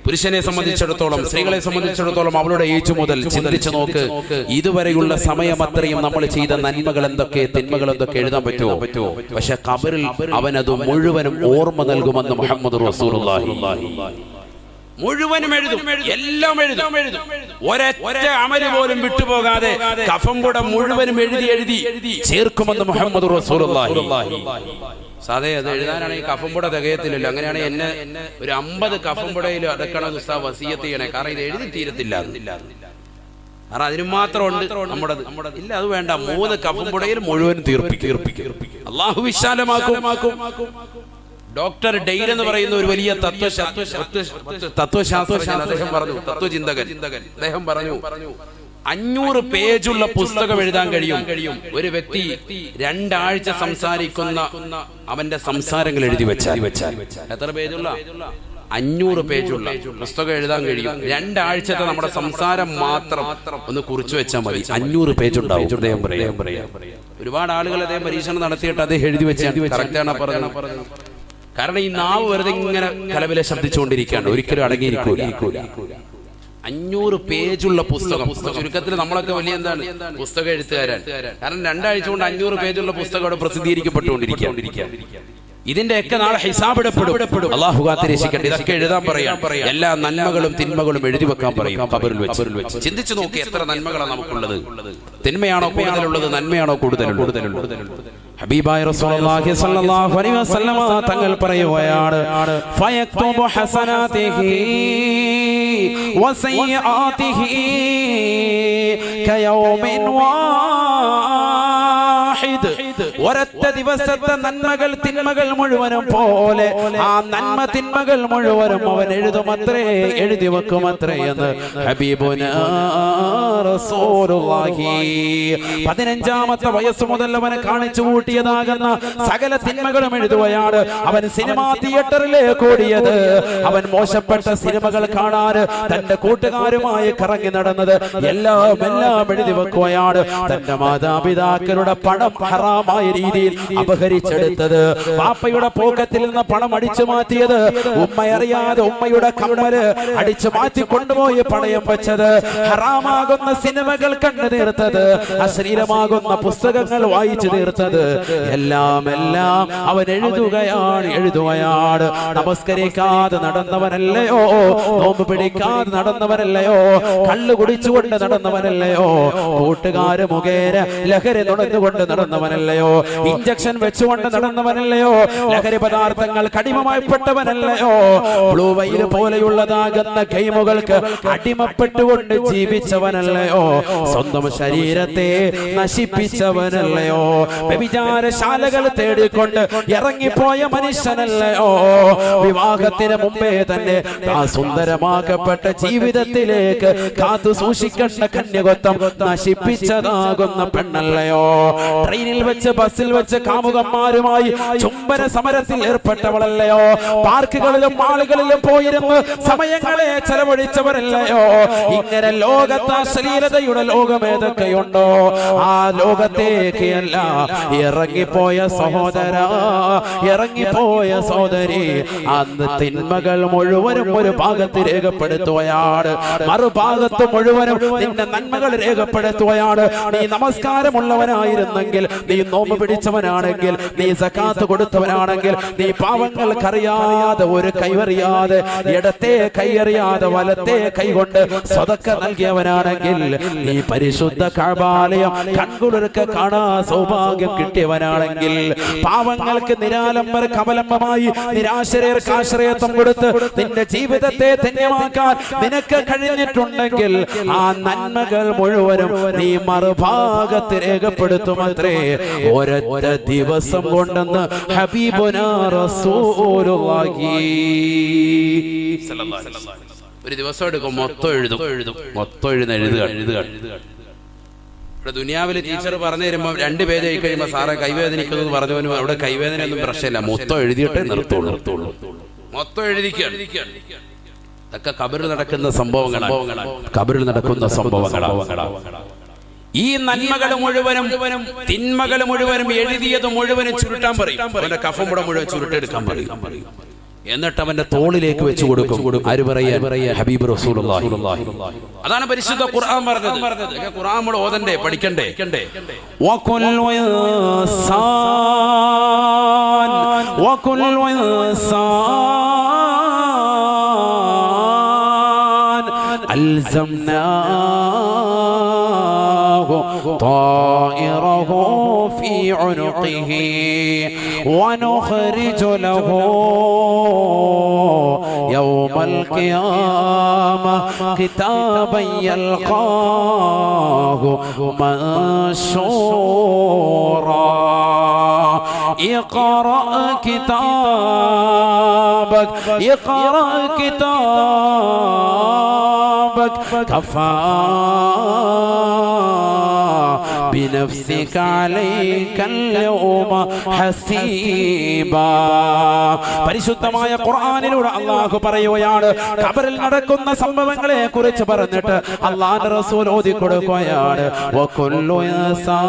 പുരുഷനെ സംബന്ധിച്ചിടത്തോളം, സ്ത്രീകളെ സംബന്ധിച്ചിടത്തോളം അവളുടെ ഏജ് മുതൽ ചിന്തിച്ചു നോക്ക്. ഇതുവരെയുള്ള സമയം അത്രയും നമ്മൾ ചെയ്ത നന്മകൾ എന്തൊക്കെ, തിന്മകൾ എന്തൊക്കെ എഴുതാൻ പറ്റുമോ? പക്ഷെ ഖബറിൽ അവനത് മുഴുവനും ഓർമ്മ നൽകുമെന്ന് മുഹമ്മദ് റസൂലുള്ളാഹി മുഴുവനും എഴുതും, എല്ലാം എഴുതും. ഒരൊറ്റ അമല് പോലും വിട്ടുപോകാതെ കഫംപുട മുഴുവനും എഴുതി ചേർക്കുമെന്ന് മുഹമ്മദ് റസൂലുള്ളാഹി. സാധേ അത് എഴുതാനാണെങ്കിൽ കഫംപുട തികയത്തില്ലല്ലോ. അങ്ങനെയാണെങ്കിൽ എന്നെ ഒരു 50 കഫംപുടയിൽ അടക്കണം ഉസ്താദ് വസിയത്ത് ചെയ്യണേ, കാരണം ഇത് എഴുതി തീരത്തില്ല. കാരണം അതിന് മാത്രം ഉണ്ട് നമ്മുടെ ഇല്ല, അത് വേണ്ട. 3 കഫംപുടയിൽ മുഴുവൻ തീർപ്പിക്കും. അള്ളാഹു വിശാലമാക്കും. ഡോക്ടർ ഡെയ്ൽ എന്ന് പറയുന്ന ഒരു വലിയ തത്വശാസ്ത്രജ്ഞൻ, അദ്ദേഹം പറഞ്ഞു, തത്വചിന്തകൻ, അദ്ദേഹം പറഞ്ഞു 500 പേജുള്ള പുസ്തകം എഴുതാൻ കഴിയും ഒരു വ്യക്തി 2 ആഴ്ച സംസാരിക്കുന്ന അവന്റെ സംസാരങ്ങൾ എഴുതി വെച്ചാൽ. എത്ര പേജുള്ള? 500 പേജുള്ള പുസ്തകം എഴുതാൻ കഴിയും. 2 ആഴ്ചത്തെ നമ്മുടെ സംസാരം മാത്രം ഒന്ന് കുറിച്ചു വെച്ചാൽ മതി, 500 പേജുണ്ടാവും. അദ്ദേഹം പറയാം ഒരുപാട് ആളുകൾ അദ്ദേഹം പരീക്ഷണം നടത്തിയിട്ട് അദ്ദേഹം എഴുതി വെച്ചാൽ കറക്റ്റാണ് പറഞ്ഞത്. കാരണം ഈ നാവ് വെറുതെ ഇങ്ങനെ കലവിലെ ശബ്ദിച്ചുകൊണ്ടിരിക്കുകയാണ്, ഒരിക്കലും അടങ്ങിയിരിക്കൂല. 500 പേജുള്ള പുസ്തകം. ചുരുക്കത്തിൽ നമ്മളൊക്കെ വലിയ എന്താണ് പുസ്തകം എഴുത്തുകാരൻ. കാരണം 2 ആഴ്ച കൊണ്ട് 500 പേജുള്ള പുസ്തകം അവിടെ പ്രസിദ്ധീകരിക്കപ്പെട്ടുകൊണ്ടിരിക്കുകയാണ്. ഇതിന്റെയൊക്കെ നാളെ ഹിസാബിടപ്പെടും. അല്ലാഹു കാത്തിരക്ഷിക്കട്ടെ. ഇതൊക്കെ എഴുതാൻ പറയാം, എല്ലാ നന്മകളും തിന്മകളും എഴുതി വെക്കാൻ പറയും ഖബറിൽ വെച്ച്. ചിന്തിച്ചു നോക്കി, എത്ര നന്മകളാണ് നമുക്കുള്ളത്. തിന്മയാണോ കൂടുതലുള്ളത്, നന്മയാണോ കൂടുതലുള്ളത്? ഹബീബായ റസൂലുള്ളാഹി സ്വല്ലല്ലാഹു അലൈഹി വസല്ലമ തങ്ങൾ പറയുകയാണ്, ഫയക്തുബു ഹസനാതിഹി വസയ്യാതിഹി കയൗമിൻ വാഹിദ്. ഒരൊറ്റ ദിവസത്തെ നന്മകൾ തിന്മകൾ മുഴുവനും പോലെ ആ നന്മ തിന്മകൾ മുഴുവനും അവൻ എഴുതി വെക്കുമത്രേ എന്ന് ഹബീബുനാ റസൂലുള്ളാഹി. 15ാമത്തെ വയസ്സ് മുതൽ അവനെ കാണിച്ചു കൂട്ടിയതാകുന്ന സകല തിന്മകളും എഴുതുകയാണ്. അവൻ സിനിമാ തിയേറ്ററിലേക്ക് ഓടിയത്, അവൻ മോശപ്പെട്ട സിനിമകൾ കാണാൻ തന്റെ കൂട്ടുകാരുമായി കറങ്ങി നടന്നത് എല്ലാം എഴുതി വെക്കുകയാണ്. തന്റെ മാതാപിതാക്കളുടെ പണം ഹറാമായ രീതിയിൽ അപഹരിച്ചെടുത്തത്, പാപ്പയുടെ പോക്കറ്റിൽ നിന്ന് പണം അടിച്ചു മാറ്റിയത്, ഉമ്മയറിയാതെ ഉമ്മയുടെ കമ്മല് അടിച്ചു മാറ്റി കൊണ്ടുപോയി പണയം വെച്ചത്, ഹറാമാകുന്ന സിനിമകൾ കണ്ടു തീർത്തത്, അശ്ലീലമാകുന്ന പുസ്തകങ്ങൾ വായിച്ചു തീർത്തത്, എല്ലാം അവൻ എഴുതുകയാണ്. നമസ്കരിക്കാതെ നടന്നവനല്ലയോ, നോമ്പ് പിടിക്കാതെ നടന്നവനല്ലയോ, കള്ളു കുടിച്ചുകൊണ്ട് നടന്നവനല്ലയോ, കൂട്ടുകാര് മുഖേന ലഹരി നുണഞ്ഞുകൊണ്ട് നടന്നവനല്ലയോ, ഇഞ്ചക്ഷൻ വെച്ചുകൊണ്ട് നടന്നവനല്ലയോ, ലഹരി പദാർത്ഥങ്ങൾ അടിമമായിപ്പെട്ടവനല്ലയോ, ബ്ലൂ വൈൽ പോലെയുള്ളതാകുന്ന ഗെയിമുകൾക്ക് അടിമപ്പെട്ടുകൊണ്ട് ജീവിച്ചവനല്ലയോ, സ്വന്തം ശരീരത്തെ നശിപ്പിച്ചവനല്ലയോ, വ്യഭിചാരശാലകൾ തേടിക്കൊണ്ട് ഇറങ്ങിപ്പോയ മനുഷ്യനല്ലയോ, വിവാഹത്തിന് മുമ്പേ തന്നെ ആ സുന്ദരമാക്കപ്പെട്ട ജീവിതത്തിലേക്ക് കാത്തു സൂക്ഷിക്കേണ്ട കന്യകത്വം നശിപ്പിച്ചതാകുന്ന പെണ്ണല്ലയോ, ട്രെയിനിൽ വെച്ച് ബസ്സിൽ വെച്ച് കാമുകന്മാരുമായി ചുംബന സമരത്തിൽ ഏർപ്പെട്ടവളല്ലയോ, പാർക്കുകളിലും മാളുകളിലും പോയിരുന്ന് സമയങ്ങളെ ചെലവഴിച്ചവരല്ലയോ. ഇങ്ങനെ ലോകത്ത് അശ്ലീലതയുടെ ലോകം ഏതൊക്കെയുണ്ടോ ആ ലോകത്തേക്കല്ല ഇറങ്ങിപ്പോയ സഹോദര, ഇറങ്ങിപ്പോയ സഹോദരി. അന്ന് തിന്മകൾ മുഴുവനും ഒരു ഭാഗത്ത് രേഖപ്പെടുത്തുകയാണ്, മറുഭാഗത്ത് മുഴുവനും നിന്റെ നന്മകൾ രേഖപ്പെടുത്തുകയാണ്. നീ നമസ്കാരമുള്ളവനായിരുന്നെങ്കിൽ, നീ നോമ്പ് പിടിച്ചവനാണെങ്കിൽ, നീ സകാത്ത് കൊടുത്തവനാണെങ്കിൽ, നീ പാവങ്ങൾക്കറിയാതെ ഒരു കൈവറിയാതെ ഇടത്തെ കൈയറിയാതെ വലത്തെ കൈകൊണ്ട് സ്വതക്ക നൽകിയവനാണെങ്കിൽ, നീ പരിശുദ്ധ കഅബാലയം കൺകുളിർക്ക് കാണാൻ സൗഭാഗ്യം കിട്ടിയവനാണെങ്കിൽ, പാവങ്ങൾക്ക് നിരാലംബർക്ക് അവലംബമായി നിരാശ്രയർക്ക് ആശ്രയത്വം കൊടുത്ത് നിന്റെ ജീവിതത്തെ ധന്യമാക്കാൻ നിനക്ക് കഴിഞ്ഞിട്ടുണ്ടെങ്കിൽ, ആ നന്മകൾ മുഴുവനും നീ മറുഭാഗത്ത് രേഖപ്പെടുത്തുമത്രേ ഒരൊറ്റ ദിവസം കൊണ്ടെന്ന് ഹബീബുനാ റസൂലുള്ളാഹി. ഒരു ദിവസം എടുക്കും, മൊത്തം എഴുതുക. ഇവിടെ ദുനിയാവിലെ ടീച്ചർ പറഞ്ഞു തരുമ്പോൾ 2 പേജ് ആയി കഴിയുമ്പോൾ സാറെ കൈവേദനിക്കുന്നത് പറഞ്ഞവനും അവിടെ കൈവേദനയൊന്നും പ്രശ്നമില്ല, മൊത്തം എഴുതിയിട്ടേ നിർത്തുള്ളൂ. മൊത്തം എഴുതിക്കുകയാണ്. ഇതൊക്കെ ഖബറിൽ നടക്കുന്ന സംഭവങ്ങളാണ്. ഈ നന്മകൾ മുഴുവനും തിന്മകൾ മുഴുവനും എഴുതിയത് മുഴുവനും ചുരുട്ടാൻ പറയും. അവന്റെ കഫം കൂടെ മുഴുവൻ ചുരുട്ടെടുക്കാൻ പറയും. എന്നിട്ട് അവന്റെ തോളിലേക്ക് വെച്ച് കൊടുക്കും. ആര് പറയാ? ഹബീബ് റസൂലുള്ളാഹി. അതാണ് പരിശുദ്ധ ഖുർആൻ പറഞ്ഞത്. ഖുർആൻ നമ്മൾ ഓതണ്ടേ, പഠിക്കണ്ടേ? വകുല്ലു ഇൻസാൻ അൽസംനാഹു ത്വാഇറഹു ഫീ ഉനുഖിഹി വനുഖ്രിജു ലഹു يوم القيامة كتابا يلقاه منشورا اقرأ كتابك كفى بنفسك عليك اليوم حسيبا. പരിശുദ്ധമായ ഖുർആനിലൂടെ അല്ലാഹു പറയുകയാണ്, ഖബറിൽ നടക്കുന്ന സംഭവങ്ങളെ കുറിച്ച് പറഞ്ഞിട്ട് അല്ലാഹുവിന്റെ റസൂൽ ഓതി കൊടുക്കുകയാണ്. വകുല്ലു ഇൻസാൻ,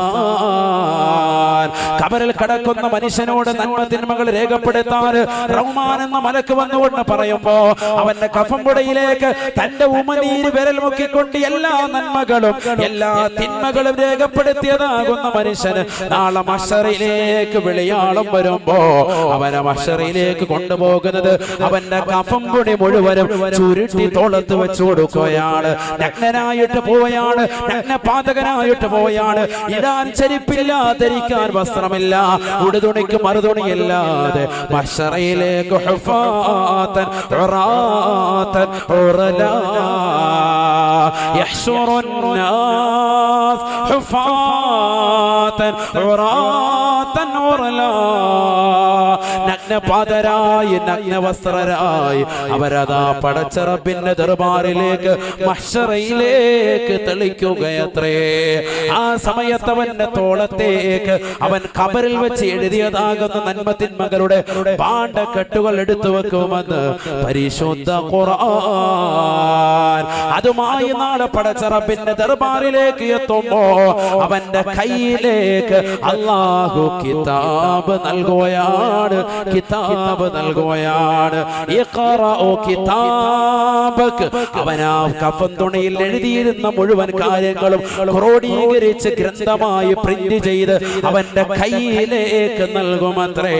ഖബറിൽ കിടക്കുന്ന മനുഷ്യനോട് നന്മ തിന്മകൾ രേഖപ്പെടുത്താൻ റഹ്മാൻ എന്ന മലക്ക് വന്നുകൊണ്ട് പറയുമ്പോ അവന്റെ കഫംപുടയിലേക്ക് തന്റെ ഉമനീര് വിരൽ മുക്കിക്കൊണ്ട് എല്ലാ നന്മകളും എല്ലാ തിന്മകളും രേഖപ്പെടുത്തിയതാകുന്ന മനുഷ്യന് നാളെ മഹ്ശറിലേക്ക് വിളിയാളം വരുമ്പോ അവനെ മഹ്ശറിലേക്ക് കൊണ്ടുപോകുന്നത് അവന്റെ കഫംപുടി മുഴുവനും ചുരുട്ടി തോളത്ത് വെച്ചു കൊടുക്കുകയാണ്. നഗ്നനായിട്ട് പോവുകയാണ്, നഗ്നപാതകനായിട്ട് പോവുകയാണ്. ഇടാൻ ചെരുപ്പില്ല, ധരിക്കാൻ വസ്ത്രമില്ല, ഉടുതുണിക്ക് മറുതുണിയില്ലാതെ മഹ്ശറിലേക്ക് ഹുഫാതൻ ഉറാതൻ ഉറലാ യഹ്ശുറുൻ നാസ് ഹുഫാതൻ ഉറാതൻ ഉറലാ. നഗ്നപാതരായി നഗ്നവസ്ത്രരായി അവരതാ പടച്ച റബ്ബിന്റെ ദർബാറിലേക്ക് മഹ്ശറയിലേക്ക് തെളിക്കുകയത്രേ. ആ സമയത്ത് അവന്റെ തോളത്തേക്ക് അവൻ ഖബറിൽ വെച്ച് എഴുതിയതാകുന്ന നന്മ തിന്മകളുടെ പാണ്ഡക്കെട്ടുകൾ എടുത്തു വെക്കുമെന്ന് പരിശുദ്ധ ഖുർആൻ. അതുമായി നാളെ പടച്ച റബ്ബിന്റെ ദർബാറിലേക്ക് എത്തുമ്പോ അവന്റെ കയ്യിലേക്ക് അല്ലാഹു കിതാബ് നൽകുകയാണ്. കിതാബ് നൽകുകയാണ്. ഇഖ്റഉ കിതാബക. അവനാ കഫൻ തുണിയിൽ എഴുതിയിരുന്ന മുഴുവൻ കാര്യങ്ങളും ക്രോഡീകരിച്ച് ഗ്രന്ഥമായി പ്രിന്റ് ചെയ്ത് അവന്റെ കയ്യിലേക്ക് നൽകുമത്രേ.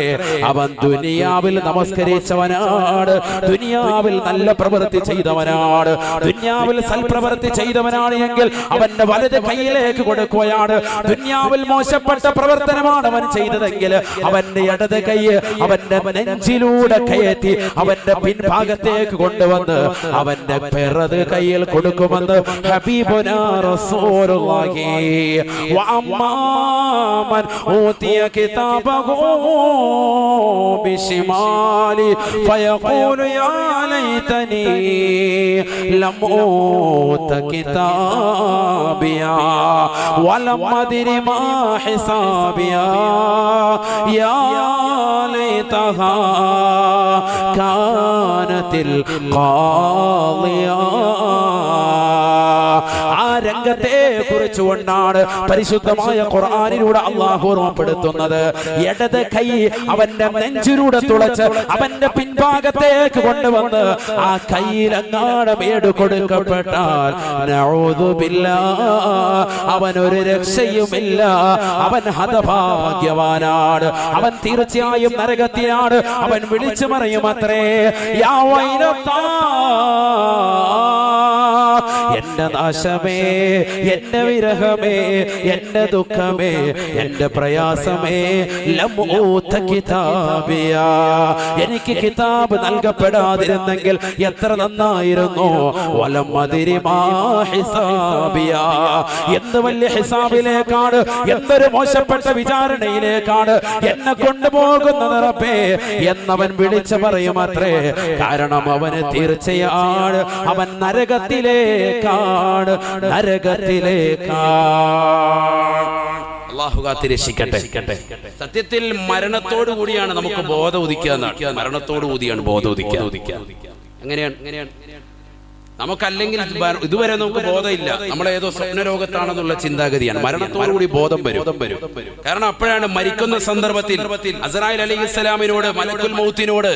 അവൻ ദുനിയാവിൽ നമസ്കരിച്ചവനാണ്, ദുനിയാവിൽ നല്ല പ്രവൃത്തി ചെയ്തവനാണ്, ദുനിയാവിൽ സൽപ്രവൃത്തി ചെയ്തവനാണ് എങ്കിൽ അവന്റെ വലത് കയ്യിലേക്ക് കൊടുക്കുകയാണ്. ദുനിയാവിൽ മോശപ്പെട്ട പ്രവർത്തനമാണ് അവൻ ചെയ്തതെങ്കിൽ അവന്റെ ഇടത് കൈ അവന്റെ നെഞ്ചിലൂടെ കയറ്റി അവന്റെ പിൻഭാഗത്തേക്ക് കൊണ്ടുവന്ന് അവന്റെ പിറത് കയ്യിൽ കൊടുക്കുമെന്ന് ഹബീബുനാ റസൂലുള്ളാഹി. വഅമ്മാമൻ ഊതിയ കിതാബഹു ബിശിമാലി ഫയഖൂലു യാ ലൈതനി ലം ഊത കിതാബിയാ വലം അദ്രി മാ ഹിസാബിയാ യാ ലൈതഹാ കാനത്തിൽ ഖാളിയാ. ആ രംഗത്തെ കുറിച്ചുകൊണ്ടാണ് പരിശുദ്ധമായ ഖുർആനിലൂടെ അല്ലാഹു ഓർമ്മപ്പെടുത്തുന്നത്. ഇടത് കൈ അവന്റെ നെഞ്ചിലൂടെ തുളച്ച് അവന്റെ പിൻഭാഗത്തേക്ക് കൊണ്ടുവന്ന് ആ കയ്യിലെങ്ങാനും ഏട് കൊടുക്കപ്പെട്ടാൽ നഊദു ബില്ലാഹ് അവനൊരു രക്ഷയുമില്ല, അവൻ ഹതഭാഗ്യവാനാണ്, അവൻ തീർച്ചയായും നരകത്തിലാണ്. അവൻ വിളിച്ചു പറയുമത്രേ, യാ വൈലത്താ, എന്റെ നാശമേ, എന്റെ വിരഹമേ, എന്റെ ദുഃഖമേ, എന്റെ പ്രയാസമേ, ലം ഊത കിതാബിയാ, എനിക്ക് കിതാബ് നൽകപ്പെടാതിരുന്നെങ്കിൽ എത്ര നന്നായിരുന്നു. വലം അദ്രി മാ ഹിസാബിയാ, എന്ത് വലിയ ഹിസാബിലേക്കാണ്, എന്തൊരു മോശപ്പെട്ട വിചാരണയിലേക്കാണ് എന്നെ കൊണ്ടുപോകുന്നത് റബ്ബേ എന്നവൻ വിളിച്ചു പറയുമത്രേ. കാരണം അവന് തീർച്ചയാണ് അവൻ നരകത്തിലേക്കാണ്, നരകത്തിലേക്കാണ്. അല്ലാഹു കാത്തിരക്ഷിക്കട്ടെ. സത്യത്തിൽ മരണത്തോടു കൂടിയാണ് നമുക്ക് ബോധം ഉദിക്കുക. മരണത്തോടു കൂടിയാണ് ബോധം ഉദിക്കുക. എങ്ങനെയാണ്? നമുക്കല്ലെങ്കിൽ ഇതുവരെ നമുക്ക് ബോധമില്ല, നമ്മളേതോ സ്വപ്നരോഗത്താണെന്നുള്ള ചിന്താഗതിയാണ്. മരണത്തോടുകൂടി ബോധം വരും. കാരണം അപ്പോഴാണ് മരിക്കുന്ന സന്ദർഭത്തിൽ അസ്രായിൽ അലൈഹിസ്സലാമിനോട്, മലക്കുൽ മൗത്തിനോട്,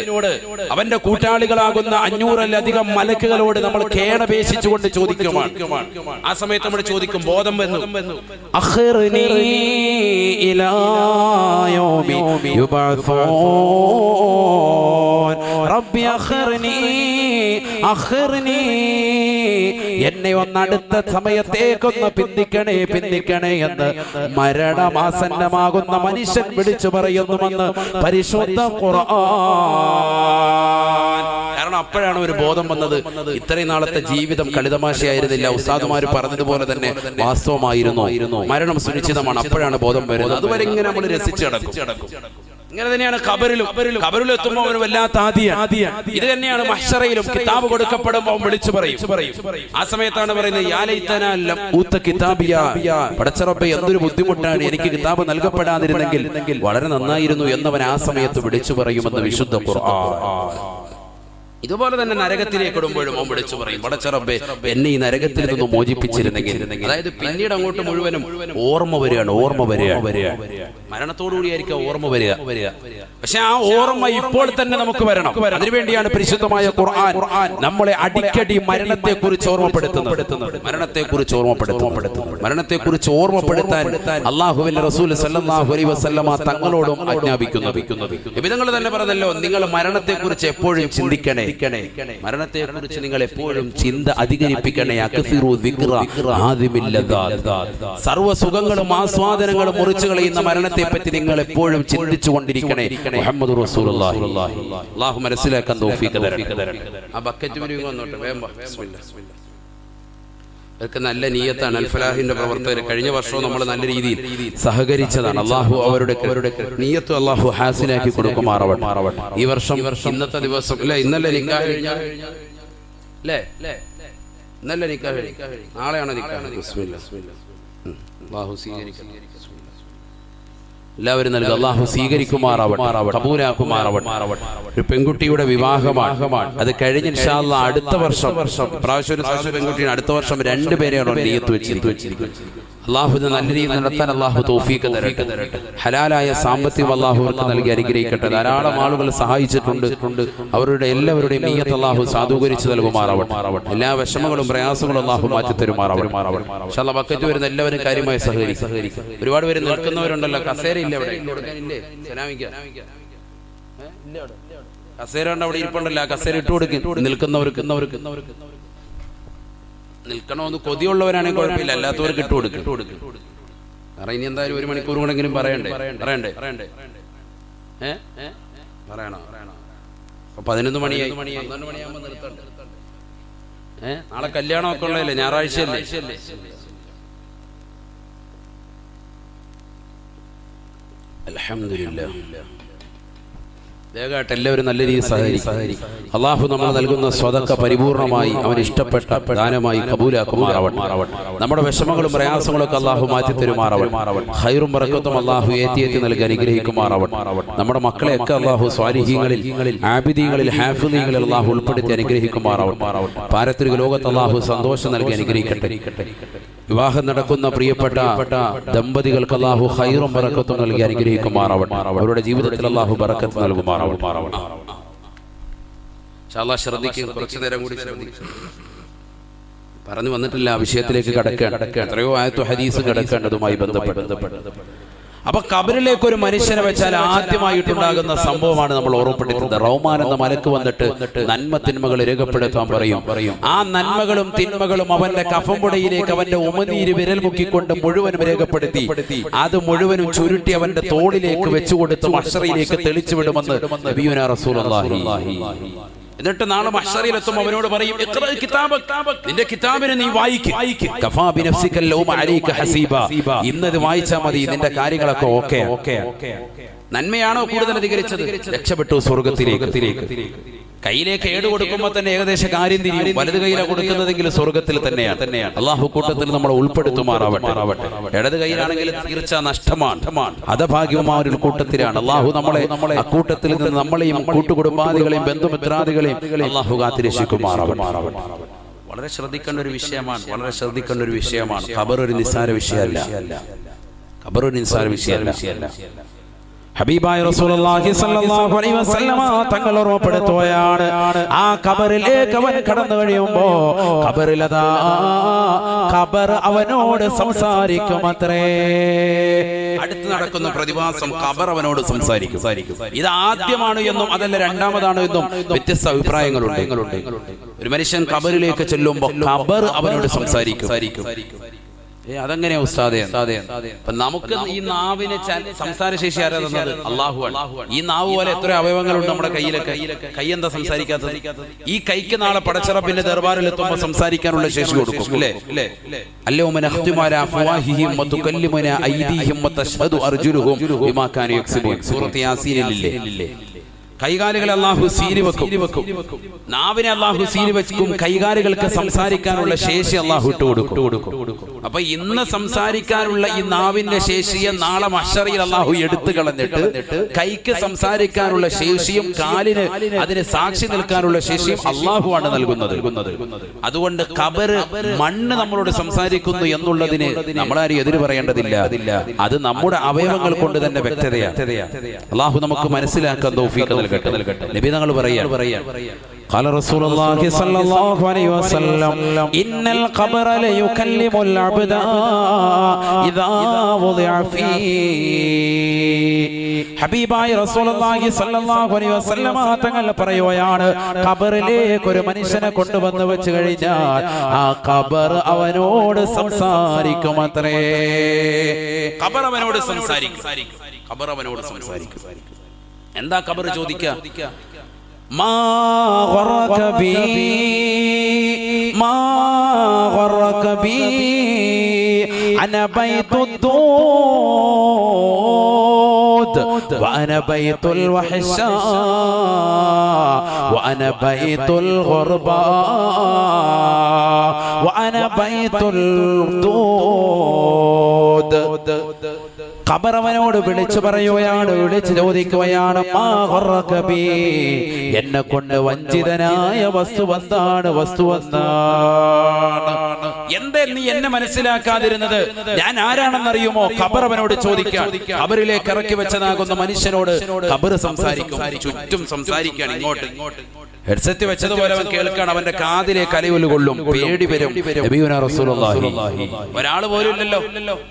അവന്റെ കൂട്ടാളികളാകുന്ന 500-ലധികം മലക്കുകളോട് നമ്മൾ കേണപേക്ഷിച്ചുകൊണ്ട് ചോദിക്കുമാണ്. ആ സമയത്ത് നമ്മൾ ചോദിക്കും, ബോധം വന്നു, അഖിർനി ഇലാ യൗമി യുബഅസൂൻ റബ്ബി അഖിർനി, എന്നെ ഒന്നടുത്ത സമയത്തേക്കൊന്ന് പിന്തിക്കണേ എന്ന് മരണമാസന്നമാകുന്ന മനുഷ്യൻ വിളിച്ചു പറയുന്നുവെന്ന് പരിശുദ്ധ ഖുർആൻ. കാരണം അപ്പോഴാണ് ഒരു ബോധം വന്നത്. ഇത്രയും നാളത്തെ ജീവിതം കളിതമാശയായിരുന്നില്ല, ഉസ്താദുമാർ പറഞ്ഞതുപോലെ തന്നെ വാസ്തവമായിരുന്നു, മരണം സുനിശ്ചിതമാണ്. അപ്പോഴാണ് ബോധം വരുന്നത്. അതുവരെ ഇങ്ങനെ നമ്മൾ രസിച്ചു കിടക്കും. ഇങ്ങനെ തന്നെയാണ് ഖബറിലും എത്തുമ്പോൾ ഒരു വല്ലാത്ത ആദിയാണ്. ഇത് തന്നെയാണ് മഹ്ശറയിലും. കിതാബ് കൊടുക്കപ്പെടുമ്പോൾ വിളിച്ചു പറയും. ആ സമയത്താണ് പറയുന്നത്, യാ ലൈതനാ ലം ഊത കിതാബിയാ, പടച്ച റബ്ബേ എന്തൊരു ബുദ്ധിമുട്ടാണ്, എനിക്ക് കിതാബ് നൽകപ്പെടാതിരുന്നെങ്കിൽ വളരെ നന്നായിരുന്നു എന്നവൻ ആ സമയത്ത് വിളിച്ചു പറയുമെന്ന് വിശുദ്ധ ഖുർആൻ. ഇതുപോലെ തന്നെ നരകത്തിലേക്ക് ഇടുമ്പോഴും അവൻ വിളിച്ചു പറയും, പടച്ച റബ്ബേ എന്നെ ഈ നരകത്തിൽ നിന്ന് മോചിപ്പിച്ചിരുന്നെങ്കിൽ. അതായത് പിന്നീട് അങ്ങോട്ട് മുഴുവനും ഓർമ്മ വരികയാണ്. മരണത്തോടുകൂടിയായിരിക്കും ഓർമ്മ വരിക. പക്ഷെ ആ ഓർമ്മ ഇപ്പോൾ തന്നെ നമുക്ക് വരണം. അതിനുവേണ്ടിയാണ് പരിശുദ്ധമായ ഖുർആൻ നമ്മളെ അടിക്കടി മരണത്തെക്കുറിച്ച് ഓർമ്മപ്പെടുത്തുന്നത്. മരണത്തെക്കുറിച്ച് ഓർമ്മപ്പെടുത്താൻ അല്ലാഹുവിന്റെ റസൂൽ സല്ലല്ലാഹു അലൈഹി വസല്ലമ തങ്ങളോടും ആജ്ഞാപിക്കുന്നത്. നബിതങ്ങൾ തന്നെ പറഞ്ഞല്ലോ, നിങ്ങൾ മരണത്തെക്കുറിച്ച് എപ്പോഴും ചിന്തിക്കണേ, മരണത്തെക്കുറിച്ച് നിങ്ങൾ എപ്പോഴും ചിന്ത അധികരിപ്പിക്കണേ. സർവ്വ സുഖങ്ങളും ആസ്വാദനങ്ങളും മുറിച്ചു കളയുന്ന മരണത്തെ പറ്റി നിങ്ങൾ എപ്പോഴും ചിന്തിച്ചു കൊണ്ടിരിക്കണേ. മുഹമ്മദ് റസൂലുള്ളാഹി. അല്ലാഹു മനസ്സിലാക്കാൻ തൗഫീഖ് തരട്ടെ. ആ ബക്കറ്റ് മുഴുവൻ വന്നോട്ടെ, വേഗം വാ. ഇതൊക്കെ നല്ല നിയ്യത്താണ്. അൽഫലാഹിന്റെ പ്രവർത്തകർ കഴിഞ്ഞ വർഷവും നമ്മൾ നല്ല രീതിയിൽ സഹകരിച്ചതാണ്. അള്ളാഹു അവരുടെ നിയ്യത്ത് അള്ളാഹു ഹാസിനാക്കി കൊടുക്കുമാറാവട്ടെ. ഈ വർഷം ഇന്നത്തെ ദിവസം ഇന്നലെ നിക്കാഹ് കഴിഞ്ഞാൽ ഇന്നലെ നിക്കാഹ് കഴിഞ്ഞു, നാളെയാണ് നിക്കാഹ്. അള്ളാഹു സ്വീകരിക്കട്ടെ. എല്ലാവരും നൽകുക. അള്ളാഹു സ്വീകരിക്കുമാറാവട്ടെ, കബൂലാക്കുമാറാവട്ടെ. ഒരു പെൺകുട്ടിയുടെ വിവാഹമാണ്. അത് കഴിഞ്ഞ് ഇൻഷാ അല്ലാഹ് അടുത്ത വർഷം, പ്രാവശ്യം ഒരു പെൺകുട്ടിയാണ്, അടുത്ത വർഷം 2 പേരെയാണ് നിയ്യത്ത് വെച്ചിരിക്കുന്നത്. അള്ളാഹു നല്ല രീതിയിൽ നടത്താൻ അള്ളാഹു തൗഫീഖ് തരട്ടെ. ഹലാലായ സാമ്പത്തികം അള്ളാഹു അവർക്ക് നൽകി അനുഗ്രഹിക്കട്ടെ. ധാരാളം ആളുകൾ സഹായിച്ചിട്ടുണ്ട്. അവരുടെ എല്ലാവരുടെയും നിയ്യത്ത് അള്ളാഹു സാധൂകരിച്ച് നൽകുമാറാവട്ടെ. എല്ലാ വിഷമങ്ങളും പ്രയാസങ്ങളും അള്ളാഹു മാറ്റി തരുമാറാവട്ടെ. ഇൻഷാ അല്ലാഹ് ബക്കറ്റ് വരുന്ന എല്ലാവരും കാര്യമായി സഹകരിക്കും. ഒരുപാട് പേര് നിൽക്കുന്നവരുണ്ടല്ലോ, കസേരയില്ല അവിടെ, കസേര ഉണ്ട് അവിടെ ഇരിപ്പുണ്ടല്ലോ, കസേര ഇട്ട് കൊടുക്കും. നിൽക്കുന്നവർക്ക് നിൽക്കണമെന്ന് കൊതിയുള്ളവരാണെങ്കിൽ കുഴപ്പമില്ല, അല്ലാത്തവർക്ക് ഇട്ട് കൊടുക്കും. കാരണം ഇനി എന്തായാലും 1 മണിക്കൂർ കൂടെങ്കിലും പറയണ്ടേ? പറയണോ? 11 മണിയായി, 12 മണിയാകുമ്പോൾ നിർത്തണ്ടേ? നാളെ കല്യാണമൊക്കെ ഉള്ളതല്ലേ, ഞായറാഴ്ചയല്ലേ? അൽഹംദുലില്ലാഹ്. വേഗമായിട്ട് എല്ലാവരും നല്ല രീതിയിൽ സഹകരിക്കും. അള്ളാഹു നമ്മൾ നൽകുന്ന സ്വതക്ക പരിപൂർണമായി അവന് ഇഷ്ടപ്പെട്ട ദാനമായി കബൂലാക്കുമാറാവട്ടെ. നമ്മുടെ വിഷമങ്ങളും പ്രയാസങ്ങളും ഒക്കെ അള്ളാഹു മാറ്റി തരുമാറാവട്ടെ. ഖൈറും ബറക്കത്തും അള്ളാഹു ഏറ്റി നൽകി അനുഗ്രഹിക്കുമാറാവട്ടെ. നമ്മുടെ മക്കളെയൊക്കെ അള്ളാഹു സ്വാലിഹീങ്ങളിൽ, ആബിദീങ്ങളിൽ, ഹാഫിദീങ്ങളിൽ അള്ളാഹു ഉൾപ്പെടുത്തി അനുഗ്രഹിക്കുമാറാവട്ടെ. പാരത്രിക ലോകത്ത് അള്ളാഹു സന്തോഷം നൽകി അനുഗ്രഹിക്കട്ടെ. വിവാഹം നടക്കുന്ന പ്രിയപ്പെട്ട ദമ്പതികൾക്ക് അല്ലാഹു ഖൈറും ബറക്കത്തും നൽകി അനുഗ്രഹിക്കുമാറാവട്ടെ. അവരുടെ ജീവിതത്തിൽ അല്ലാഹു ബറക്കത്ത് നൽകുമാറാവട്ടെ. ഇൻഷാ അല്ലാഹ് ശ്രദ്ധിക്കുക, കുറച്ചു നേരം കൂടി ശ്രദ്ധിക്കുക. പറഞ്ഞു വന്നിട്ടില്ല, വിഷയത്തിലേക്ക് കടക്കുകയാണ്. എത്രയോ ആയത്തു ഹദീസ് കിടക്കേണ്ടതുമായി ബന്ധപ്പെട്ട്. അപ്പൊ ഖബറിലേക്ക് ഒരു മനുഷ്യനെ വെച്ചാൽ ആദ്യമായിട്ടുണ്ടാകുന്ന സംഭവമാണ് നമ്മൾ ഓർമ്മപ്പെടുത്തുന്നത്. റഹ്മാൻ എന്ന മലക്ക് വന്നിട്ട് നന്മ തിന്മകൾ രേഖപ്പെടുത്താൻ പറയും. ആ നന്മകളും തിന്മകളും അവന്റെ കഫംപുടയിലേക്ക് അവന്റെ ഉമനീര് വിരൽ മുക്കിക്കൊണ്ട് മുഴുവനും രേഖപ്പെടുത്തി അത് മുഴുവനും ചുരുട്ടി അവന്റെ തോളിലേക്ക് വെച്ചുകൊടുത്ത് മഹ്ശറിലേക്ക് തെളിച്ചു വിടുമെന്ന് നബിയുനാ റസൂലുള്ളാഹി. എന്നിട്ട് നാളെ മഹ്ശറിലെത്തുമ്പോൾ അവനോട് പറയും, നിന്റെ കിതാബിനെ നീ വായിക്ക്. ഇന്നത് വായിച്ചാൽ മതി, നിന്റെ കാര്യങ്ങളൊക്കെ ഓക്കെ. നന്മയാണോ കൂടുതൽ അധികരിച്ചത്? രക്ഷപ്പെട്ടു സ്വർഗത്തിലേക്ക്. കയ്യിലേക്ക് ഏട് കൊടുക്കുമ്പോൾ തന്നെ ഏകദേശം കാര്യം തിരിയും. വലത് കയ്യിലാണ് കൊടുക്കുന്നതെങ്കിൽ സ്വർഗത്തിൽ തന്നെയാണ്. അള്ളാഹു കൂട്ടത്തിൽ നമ്മളെ ഉൾപ്പെടുത്തുമാറാവട്ടെ. ഇടത് കയ്യിലാണെങ്കിൽ തീർച്ച നഷ്ടമാണ്, അധഭാഗ്യമായ ഒരു കൂട്ടത്തിലാണ്. അള്ളാഹു നമ്മളെ അക്കൂട്ടത്തിൽ നിന്ന് നമ്മളെയും കൂട്ടുകുടുംബാദികളെയും ബന്ധുമിത്രാദികളെയും അള്ളാഹു കാത്തിരക്ഷിക്കുമാറാവട്ടെ. വളരെ ശ്രദ്ധിക്കേണ്ട ഒരു വിഷയമാണ്, വളരെ ശ്രദ്ധിക്കേണ്ട ഒരു വിഷയമാണ്. ഖബർ ഒരു നിസ്സാര വിഷയമല്ല, ഖബർ ഒരു നിസ്സാര വിഷയമല്ല. ഹബീബായ റസൂലുള്ളാഹി സ്വല്ലല്ലാഹു അലൈഹി വസല്ലമ തങ്ങൾ ഓർമ്മപ്പെടുത്തുകയാണ്, ആ ഖബറിലേക്ക് അവൻ കടന്നു കഴിയുമ്പോ ഖബറിലതാ ഖബർ അവനോട് സംസാരിക്കുമത്രേ. അടുത്ത് നടക്കുന്ന പ്രതിഭാസം ഖബർ അവനോട് സംസാരിക്കും. ഇത് ആദ്യമാണ് എന്നും അതല്ല രണ്ടാമതാണ് എന്നും വ്യത്യസ്ത അഭിപ്രായങ്ങളുണ്ട്. ഒരു മനുഷ്യൻ ഖബറിലേക്ക് ചെല്ലുമ്പോൾ ഖബർ അവനോട് സംസാരിക്കും. അതെങ്ങനെയാ ഉസ്താദേ? അപ്പൊ നമുക്ക് ഈ നാവിന് സംസാരശേഷി ആരാ തന്നത്? അല്ലാഹുവാണ്. ഈ നാവ് പോലെ എത്ര അവയവങ്ങളുണ്ട് നമ്മുടെ കയ്യിലൊക്കെ. കൈ എന്താ സംസാരിക്കാത്തത്? ഈ കൈക്ക് നാളെ പടച്ചറപ്പിന്റെ ദർബാറിൽ എത്തുമ്പോൾ സംസാരിക്കാനുള്ള ശേഷി കൊടുക്കും, അല്ലേ? അല്ലൗമ നഖ്തിമു അലാ അഫ്വാഹിഹിം വതുകല്ലിമുനാ ഐദീഹിം വതശ്ഹദു അർജുലുഹും ബിമാ കാനൂ യക്സിബൂൻ. സൂറത്ത് യാസീനിലില്ലേ? കൈകാലുകളെ അല്ലാഹു സീലി വെക്കും, നാവിനെ അല്ലാഹു സീലി വെക്കും. കൈകാലുകൾക്ക് സംസാരിക്കാനുള്ള ശേഷി അല്ലാഹു ഇട്ടുകൊടുക്കും. അപ്പൊ ഇന്ന് സംസാരിക്കാനുള്ള ഈ നാവിന്റെ ശേഷിയെ നാളെ മഹ്ശറിൽ അല്ലാഹു എടുത്തു കളഞ്ഞിട്ട് കൈക്ക് സംസാരിക്കാനുള്ള ശേഷിയും കാലിന് അതിന് സാക്ഷി നിൽക്കാനുള്ള ശേഷിയും അല്ലാഹുവാണ് നൽകുന്നത്. അതുകൊണ്ട് ഖബർ മണ്ണ് നമ്മളോട് സംസാരിക്കുന്നു എന്നുള്ളതിന് നമ്മളാരും എതിര് പറയേണ്ടതില്ല. അത് നമ്മുടെ അവയവങ്ങൾ കൊണ്ട് തന്നെ വ്യക്തതയാണ്. അല്ലാഹു നമുക്ക് മനസ്സിലാക്കാൻ തൗഫീഖ് നൽകട്ടെ. നബി തങ്ങൾ പറയാ, قال رسول الله صلى الله عليه وسلم إن القبر ليكلم العبد إذا وضع فيه. ഹബീബായ റസൂലുള്ളാഹി സ്വല്ലല്ലാഹു അലൈഹി വസല്ലം തങ്ങൾ പറയുകയാണ്, ഖബറിലേക്ക് ഒരു മനുഷ്യനെ കൊണ്ടുവന്ന് വെച്ച് കഴിഞ്ഞാൽ ആ ഖബർ അവനോട് സംസാരിക്കുമത്രേ. ഖബർ അവനോട് സംസാരിക്കും. ഖബർ അവനോട് സംസാരിക്കും. എന്താ ഖബർ ചോദിക്കുക? മാ ഗറക ബി മാ ഗറക ബി അന ബൈത്തുദ്ദൂദ് വഅന ബൈത്തുൽ വഹ്ശാ വഅന ബൈത്തുൽ ഗുർബാ വഅന ബൈത്തുൽ ദൂദ്. ഖബർ അവനോട് വിളിച്ചു പറയുകയാണ്, വിളിച്ചു ചോദിക്കുകയാണ്, മാ ഗറക ബി, എന്നെ കൊണ്ട് വഞ്ചിതനായ വസ്തു എന്താണ്? എന്തേ നീ എന്നെ മനസ്സിലാക്കാതിരുന്നത്? ഞാൻ ആരാണെന്നറിയുമോ? ഖബർ അവനോട് ചോദിക്കാൻ. ഖബറിലേക്ക് ഇറക്കി വെച്ചതാകുന്ന മനുഷ്യനോട് ഖബർ സംസാരിക്കും. ചുറ്റും സംസാരിക്കാൻ, ഇങ്ങോട്ട് ഹെഡ്സെറ്റ് വെച്ചതുപോലെ അവൻ കേൾക്കാണ്. അവന്റെ കാതിലേക്ക് അലയൊലി കൊള്ളും, പേടി വരും. നബിയുനാ റസൂലുള്ളാഹി ഒരാൾ പോലും ഇല്ലല്ലോ,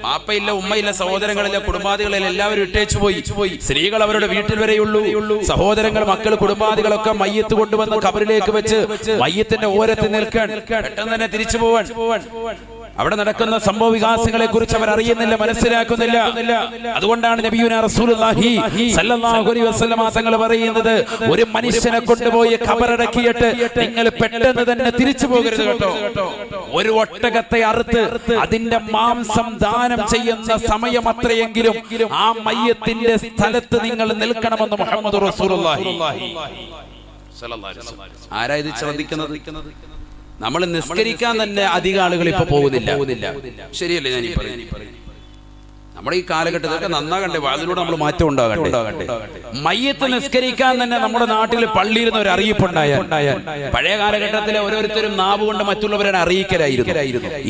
പാപ്പയില്ല, ഉമ്മയില്ല, സഹോദരങ്ങളില്ല, കുടുംബാദികളില്ല, എല്ലാവരും ഇട്ടേച്ചു പോയി. സ്ത്രീകൾ അവരുടെ വീട്ടിൽ വരെയുള്ളൂ. സഹോദരങ്ങൾ, മക്കൾ, കുടുംബാദികളൊക്കെ മയ്യത്ത് കൊണ്ടുവന്ന് ഖബറിലേക്ക് വെച്ച് മയ്യത്തിന്റെ ഓരത്ത് നിൽക്കാൻ, പെട്ടെന്ന് തന്നെ തിരിച്ചു പോവാൻ. അവിടെ നടക്കുന്ന സംഭവ വികാസങ്ങളെ കുറിച്ച് അവർ അറിയുന്നില്ല, മനസ്സിലാക്കുന്നില്ല. അതുകൊണ്ടാണ് നബിയുനാ റസൂലുള്ളാഹി സ്വല്ലല്ലാഹു അലൈഹി വസല്ലം തങ്ങൾ പറയുന്നത്, ഒരു മനുഷ്യനെ കൊണ്ടുപോയി ഖബറടക്കിയിട്ട് നിങ്ങൾ പെട്ടെന്ന് തന്നെ തിരിച്ചു പോകരുത് കേട്ടോ. ഒരു ഒട്ടകത്തെ അറുത്ത് അതിന്റെ മാംസം ദാനം ചെയ്യുന്ന സമയം അത്രയെങ്കിലും ആ മയ്യത്തിന്റെ സ്ഥലത്ത് നിങ്ങൾ നിൽക്കണമെന്ന് മുഹമ്മദ് റസൂലുള്ളാഹി സ്വല്ലല്ലാഹു അലൈഹി വസല്ലം. ആരാ ഇത് ശ്രദ്ധിക്കുന്നത്? നമ്മൾ നിസ്കരിക്കാൻ തന്നെ അധികം ആളുകൾ ഇപ്പൊ പോകുന്നില്ല. ശരിയല്ലേ ഞാൻ ഈ പറയുന്നത്? നമ്മുടെ ഈ കാലഘട്ടത്തിലൊക്കെ നന്നാകണ്ടേ, അതിലൂടെ നമ്മൾ മാറ്റം ഉണ്ടാകട്ടെ. മയ്യത്ത് നിസ്കരിക്കാൻ തന്നെ നമ്മുടെ നാട്ടിൽ പള്ളിയിൽ നിന്ന് ഒരു അറിയിപ്പുണ്ടായാൽ, പഴയ കാലഘട്ടത്തിലെ ഓരോരുത്തരും നാവ് കൊണ്ട് മറ്റുള്ളവരെ അറിയിക്കലായിരുന്നു.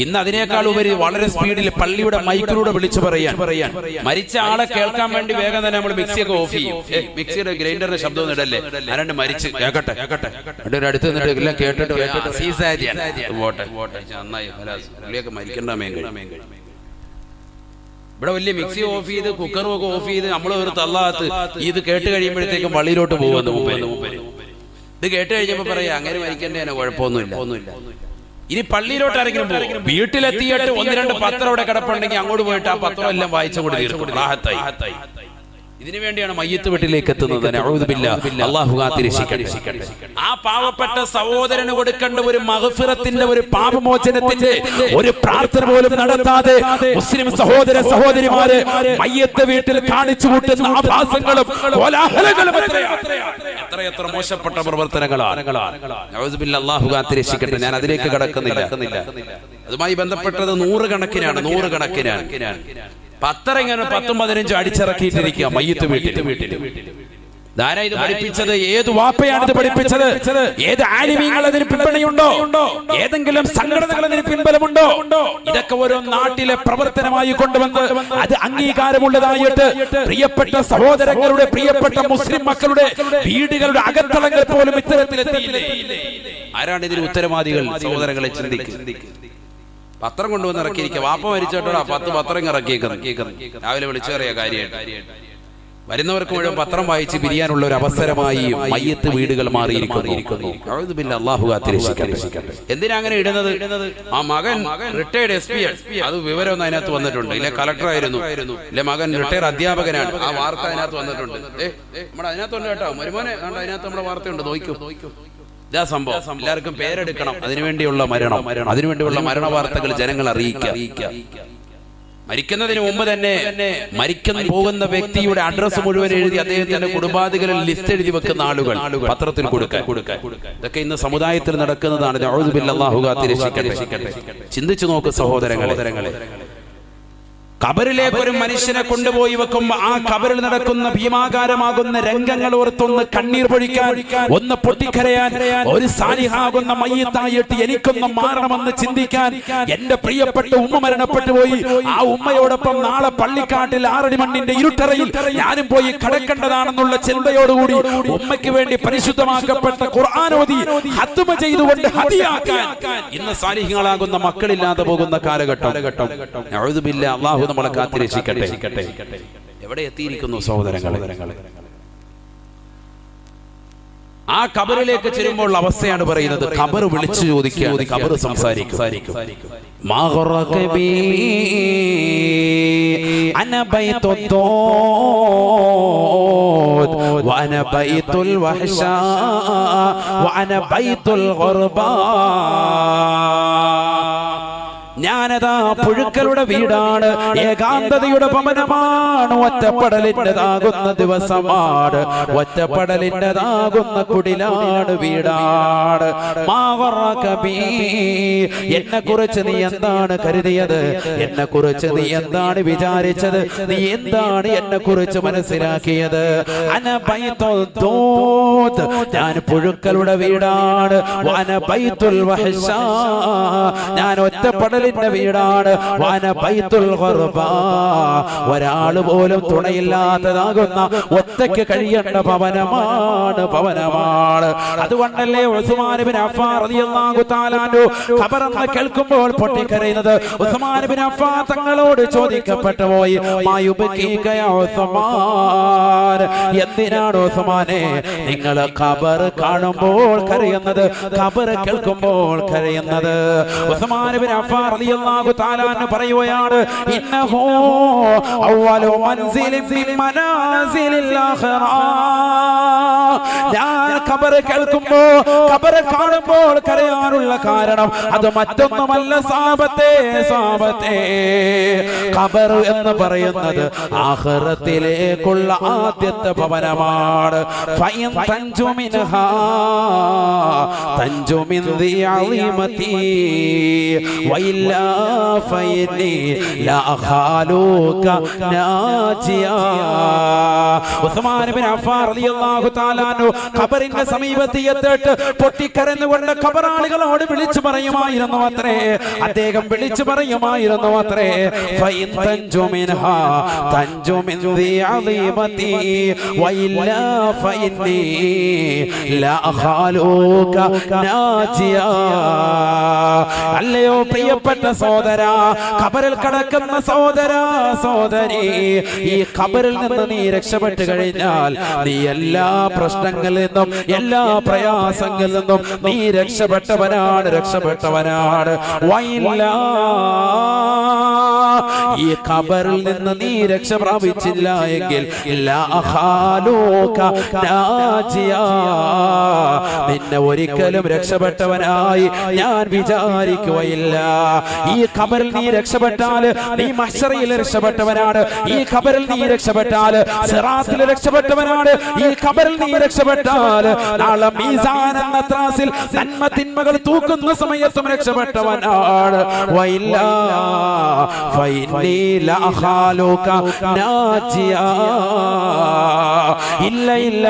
ഇന്ന് അതിനേക്കാൾ ഉപരി വളരെ സ്പീഡിൽ പള്ളിയുടെ മൈക്കിലൂടെ വിളിച്ചു പറയാൻ, മരിച്ച ആളെ കേൾക്കാൻ വേണ്ടി വേഗം തന്നെ നമ്മൾ മിക്സിയൊക്കെ ഓഫ് ചെയ്യും. മിക്സിയുടെ ഗ്രൈൻഡറിന്റെ ശബ്ദം ഇടല്ലേ, ആരാണ്ട് മരിച്ച് കേക്കട്ടെ അടുത്ത് നിന്നിട്ട് എല്ലാം കേട്ടിട്ട് നന്നായി മരിക്കണ്ട മേങ്കഴി. ഇവിടെ വലിയ മിക്സി ഓഫ് ചെയ്ത് കുക്കറും ഒക്കെ ഓഫ് ചെയ്ത് നമ്മൾ ഒരു തള്ളാത്ത് ഇത് കേട്ട് കഴിയുമ്പോഴത്തേക്കും പള്ളിയിലോട്ട് പോകുന്നു. ഇത് കേട്ട് കഴിഞ്ഞപ്പോ പറയാ അങ്ങനെ മരിക്കേണ്ടതിന് കുഴപ്പമൊന്നുമില്ല. ഇനി പള്ളിയിലോട്ട് ആരെങ്കിലും പോകും, വീട്ടിലെത്തിയിട്ട് 1-2 പത്രം അവിടെ കിടപ്പുണ്ടെങ്കിൽ അങ്ങോട്ട് പോയിട്ട് ആ പത്രം എല്ലാം വായിച്ചുകൊണ്ട് തീർക്കും. റാഹത്തായി. ഇതിനു വേണ്ടിയാണ് മയ്യത്ത് വീട്ടിലേക്ക് എത്തുന്നത്. അല്ലാഹു കാത്തിരക്ഷിക്കട്ടെ. ആ പാവപ്പെട്ട സഹോദരന് കൊടുക്കേണ്ട ഒരു മഗ്ഫിറത്തിന്റെ, ഒരു പാപമോചനത്തിന്റെ ഒരു പ്രാർത്ഥന പോലും നടത്താതെ മുസ്ലിം സഹോദര സഹോദരിമാരെ മയ്യത്ത് വീട്ടിൽ കാണിച്ചു കൂട്ടുന്ന ആഭാസങ്ങളും കോലാഹലങ്ങളും എത്രയെത്ര മോശപ്പെട്ട പ്രവർത്തനങ്ങളാണ്. അല്ലാഹു കാത്തിരക്ഷിക്കട്ടെ. ഞാൻ അതിലേക്ക് കടക്കുന്നില്ല. അതുമായി ബന്ധപ്പെട്ടത് നൂറുകണക്കിനാണ്. പത്രം ഇങ്ങനെ 10-15 അടിച്ചിറക്കിയിട്ടിരിക്കുക മയ്യത്ത് വീട്ടിൽ. ധാരാ ഇത് പഠിപ്പിച്ചത്? ഏത് വാപ്പയാണ് ഇത് പഠിപ്പിച്ചത്? ഏത് ആലിമീങ്ങൾ അതിന് പിന്തുണയുണ്ടോ? ഏതെങ്കിലും സംഘടനകൾ അതിന് പിൻബലമുണ്ടോ? ഇതൊക്കെ ഓരോ നാട്ടിലെ പ്രവർത്തനമായി കൊണ്ടുവന്ന് അത് അംഗീകാരമുള്ളതായിട്ട് പ്രിയപ്പെട്ട സഹോദരങ്ങളുടെ, പ്രിയപ്പെട്ട മുസ്ലിം മക്കളുടെ വീടുകളുടെ അകത്തളങ്ങൾ പോലും ഇത്തരത്തിലെത്തിയില്ലേ? ആരാണ് ഇതിന് ഉത്തരവാദികൾ? സഹോദരങ്ങളെ ചിന്തിക്കും. പത്രം കൊണ്ടുവന്ന് ഇറക്കിയിരിക്കുക. വാപ്പ മരിച്ചോട്ടോടാ 10 പത്രം ഇറക്കിയേക്കുന്നു. രാവിലെ വിളിച്ചു പറയാ കാര്യമായിട്ട്. വരുന്നവർക്ക് മുഴുവൻ പത്രം വായിച്ച് പിരിയാനുള്ള ഒരു അവസരമായി മയ്യത്ത് വീടുകൾ മാറിയിരിക്കുന്നു. അല്ലാഹു കാത്തിരക്ഷിക്കട്ടെ. എന്തിനാ അങ്ങനെ ഇടുന്നത്? ആ മകൻ റിട്ടയർഡ് SP, അത് വിവരമൊന്നും അതിനകത്ത് വന്നിട്ടുണ്ട്. ഇല്ല കളക്ടർ ആയിരുന്നു, ഇല്ല മകൻ റിട്ടയർഡ് അധ്യാപകനാണ്, ആ വാർത്ത അതിനകത്ത് വന്നിട്ടുണ്ട്. നമ്മുടെ അതിനകത്തുണ്ട് കേട്ടോ, മരുമോനെ അതിനകത്ത് നമ്മുടെ വാർത്തയുണ്ട്, നോക്കൂ. ഇതാ സംഭവം. എല്ലാവർക്കും പേരെടുക്കണം. അതിനുവേണ്ടിയുള്ള അതിനുവേണ്ടിയുള്ള മരണ വാർത്തകൾ ജനങ്ങൾ അറിയിക്കുക. മരിക്കുന്നതിന് മുമ്പ് തന്നെ മരിക്കാൻ പോകുന്ന വ്യക്തിയുടെ അഡ്രസ് മുഴുവൻ എഴുതി അദ്ദേഹത്തിന്റെ കുടുംബാദികളിൽ ലിസ്റ്റ് എഴുതി വെക്കുന്ന ആളുകൾ പത്രത്തിൽ കൊടുക്കാൻ. ഇതൊക്കെ ഇന്ന് സമുദായത്തിൽ നടക്കുന്നതാണ്. അഊദു ബില്ലാഹി, അല്ലാഹു കാത്തിരക്ഷിക്കട്ടെ. ചിന്തിച്ചു നോക്ക് സഹോദരങ്ങളെ. ഖബറിലേക്ക് ഒരു മനുഷ്യനെ കൊണ്ടുപോയി വെക്കുമ്പോ ആ ഖബറിൽ നടക്കുന്ന ഭീമാകാരമാകുന്ന രംഗങ്ങൾ ഓർത്തൊന്ന് കണ്ണീർ പൊഴിക്കാൻ, ഒന്ന് പൊട്ടിക്കരയാൻ, ഒരു സാലിഹാകുന്ന മയ്യിത്തായിട്ട് എനിക്കൊന്ന് മാറണമെന്ന് ചിന്തിക്കാൻ. എന്റെ പ്രിയപ്പെട്ട ഉമ്മ മരണപ്പെട്ടു പോയി. ആ ഉമ്മയോടൊപ്പം നാളെ പള്ളിക്കാട്ടിൽ 6 മണ്ണിന്റെ ഇരുട്ടറയിൽ ഞാനും പോയി കിടക്കേണ്ടതാണെന്നുള്ള ചിന്തയോടുകൂടി ഉമ്മയ്ക്ക് വേണ്ടി പരിശുദ്ധമാക്കപ്പെട്ട ഖുർആൻ ഓതി ഹത്മ ചെയ്തുകൊണ്ട് ഹദിയാക്കാൻ ഇന്ന് സാലിഹ്യങ്ങളാകുന്ന മക്കളില്ലാതെ പോകുന്ന കാലഘട്ടം. അഊദു ബില്ലാഹി, അല്ലാഹു നമ്മളെ കാത്തിരക്ഷിക്കട്ടെ. എവിടെ എത്തിയിരിക്കുന്നു സഹോദരങ്ങളെ? ആ ഖബറിലേക്ക് ചെല്ലുമ്പോൾ അവസ്ഥയാണ് പറയുന്നത്. ഖബർ വിളിച്ചു ചോദിക്കുക, ഖബർ സംസാരിക്കും. അന ബൈത്തുൽ വഅന ബൈത്തുൽ വഹ്ശാ വഅന ബൈത്തുൽ ഗുർബാ. ഞാനതാ പുഴുക്കളുടെ വീടാണ്, ഏകാന്തതയുടെ ഭവനമാണ്, ഒറ്റപ്പെടലിൻ്റെതാകുന്ന ദിവസമാണ്, ഒറ്റപ്പെടലിൻ്റെതാകുന്ന കുടിലാണ്, വീടാണ്. എന്നെ കുറിച്ച് നീ എന്താണ് കരുതിയത്? എന്നെ കുറിച്ച് നീ എന്താണ് വിചാരിച്ചത്? നീ എന്താണ് എന്നെ കുറിച്ച് മനസ്സിലാക്കിയത്? ഞാൻ പുഴുക്കളുടെ വീടാണ്, വഅന ബൈത്തുൽ വഹ്ശാ, ഞാൻ ഒറ്റപ്പെടൽ വീടാണ്, വഅന ബൈത്തുൽ ഗുർബാ, ഒരാള് പോലും തുണയില്ലാത്തതാകുന്ന ഒറ്റയ്ക്ക് കഴിയേണ്ട ഭവനമാണ്. അതുകൊണ്ടല്ലേ ഉസ്മാൻ ഇബ്നു അഫ്ഫാൻ റളിയല്ലാഹു തആല അൻഹു ഖബറെന്ന് കേൾക്കുമ്പോൾ പൊട്ടിക്കരയുന്നത്? ഉസ്മാൻ ഇബ്നു അഫ്ഫാൻ തങ്ങളോട് ചോദിക്കപ്പെട്ടു പോയി, മായുബകീക യാ ഉസ്മാൻ, എന്തിനാണ് ഉസ്മാനെ നിങ്ങൾ ഖബർ കാണുമ്പോൾ കരയുന്നത്, ഖബർ കേൾക്കുമ്പോൾ കരയുന്നത്? ഉസ്മാൻ ഇബ്നു അഫ്ഫാൻ റളിയല്ലാഹു തആല അൻഹു പറയുകയാണ്, ഇന്നഹു അവ്വലു മൻസിലിൻ മിൻ മനാസിലിൽ ആഖിറ. ഞാൻ ഖബർ കേൾക്കുമ്പോൾ, ഖബർ കാണുമ്പോൾ കരയാനുള്ള കാരണം അത് മറ്റൊന്നുമല്ല സാബത്തെ. ഖബർ എന്ന് പറയുന്നത് ആഖിറത്തിലേക്കുള്ള ആദ്യത്തെ ഭവനമാണ്. ഫഇൻ തൻജു മിൻഹാ തൻജു മിൻ ദി അളീമതി വഇല്ലാ ഫഇന്നി ലാ അഖാലുക നാജിയാ. ഉസ്മാൻ ഇബ്നു അഫ്ഫാൻ റളിയല്ലാഹു തആല അൻഹു ഖബറിന്റെ സമീപത്ത് എത്തിയിട്ട് പൊട്ടിക്കരഞ്ഞുകൊണ്ട് ഖബറാളികളോട് വിളിച്ചു പറയുമായിരുന്നു അത്രേ. അദ്ദേഹം വിളിച്ചു പറയുമായിരുന്നു അത്രേ, ഫഇൻ തൻജു മിൻഹാ തൻജു മിൻ ദി അളീമതി വഇല്ലാ ഫഇന്നി ലാ അഖാലുക നാജിയാ. അല്ലയോ പ്രിയപ്പെട്ട സഹോദരാ, ഖബറിൽ കിടക്കുന്ന സഹോദരി, ഈ ഖബറിൽ നിന്ന് നീ രക്ഷപ്പെട്ടു കഴിഞ്ഞാൽ നീ എല്ലാ പ്രശ്നങ്ങളിൽ നിന്നും, എല്ലാ പ്രയാസങ്ങളിൽ നിന്നും നീ രക്ഷപ്പെട്ടവനാണ്. ഈ ഖബറിൽ നിന്ന് നീ രക്ഷ പ്രാപിച്ചില്ല എങ്കിൽ നിന്നെ ഒരിക്കലും രക്ഷപ്പെട്ടവനായി ഞാൻ വിചാരിക്കുകയില്ല. ഈ ഖബറിൽ നീ രക്ഷപ്പെട്ടാൽ നീ മഹ്ശറിൽ രക്ഷപ്പെട്ടവനാണ്. ഈ ഖബറിൽ നീ രക്ഷപ്പെട്ടാൽ സിറാത്തിൽ രക്ഷപ്പെട്ടവനാണ്. ഈ ഖബറിൽ നീ രക്ഷപ്പെട്ടാൽ നാളെ മീസാൻ എന്ന ത്രാസിൽ നന്മ തിന്മകൾ തൂക്കുന്ന സമയത്തും രക്ഷപ്പെട്ടവനാണ്. വഇല്ലാ ഫഇന്നീ ലഅഖാലുക നാജിയാ. ഇല്ല ഇല്ല,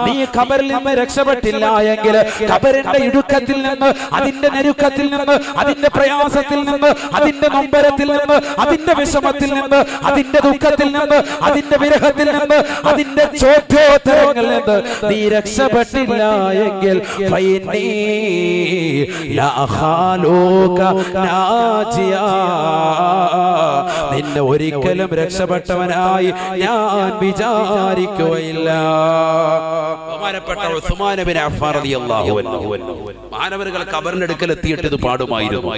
നീ ഖബറിൽ നിന്ന് രക്ഷപ്പെട്ടില്ല എങ്കിൽ ഖബറിന്റെ ഇടുക്കത്തിൽ നിന്ന്, അതിന്റെ ഞെരുക്കത്തിൽ നിന്ന്, അതിന്റെ പ്രയാസത്തിൽ നിന്ന്, അതിന്റെ നൊമ്പരത്തിൽ നിന്ന്, അതിന്റെ വിഷമത്തിൽ നിന്ന്, അതിന്റെ ദുഃഖത്തിൽ നിന്ന്, അതിന്റെ വിരഹത്തിൽ നിന്ന്, അതിന്റെ ചോദ്യോത്തരങ്ങളിൽ നിന്ന് നീ രക്ഷപ്പെട്ടില്ല എങ്കിൽ ഫഇന്നീ ലഅഖാലുക നാജിയാ, നിന്നെ ഒരിക്കലും രക്ഷപ്പെട്ടവനായി ഞാൻ വിചാരിക്കുകയില്ല. ബഹുമാനപ്പെട്ട ഉസ്മാൻ ഇബ്നു അഫ്ഫാൻ റളിയല്ലാഹു അൻഹു മഹാനവറുകൾ ഖബറിന്റെ അടുക്കൽ എത്തിയിട്ട് ഇത് പാടുമായിരുന്നു.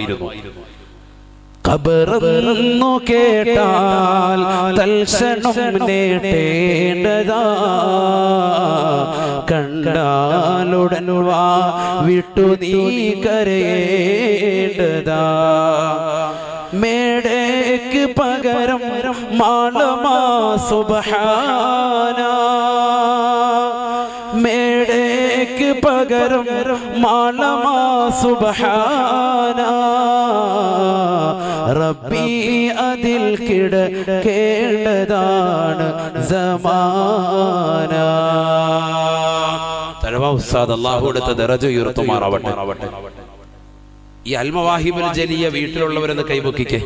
ഖബറെന്നു കേട്ടാൽ തൽക്ഷണം നേടേണ്ടതാ, കണ്ടാലുടൻ വാ വിട്ടു നീ കരയേണ്ടതാ. മേടയ്ക്ക് പകരം മാളമാ സുബ്ഹാന, മേടയ്ക്ക് പകരം മാളമാ സുബ്ഹാന, റബ്ബി അതിൽ കിടക്കേണ്ടതാണ് സമാന. തഴവ ഉസ്താദ് അല്ലാഹു അടുത്ത ദറജ ഉയർത്തുമാറാവട്ടെ. ഈ അൽമവാഹിബുൽ ജലിയ വീട്ടിലുള്ളവരെന്ന് കൈവക്കിക്കേ,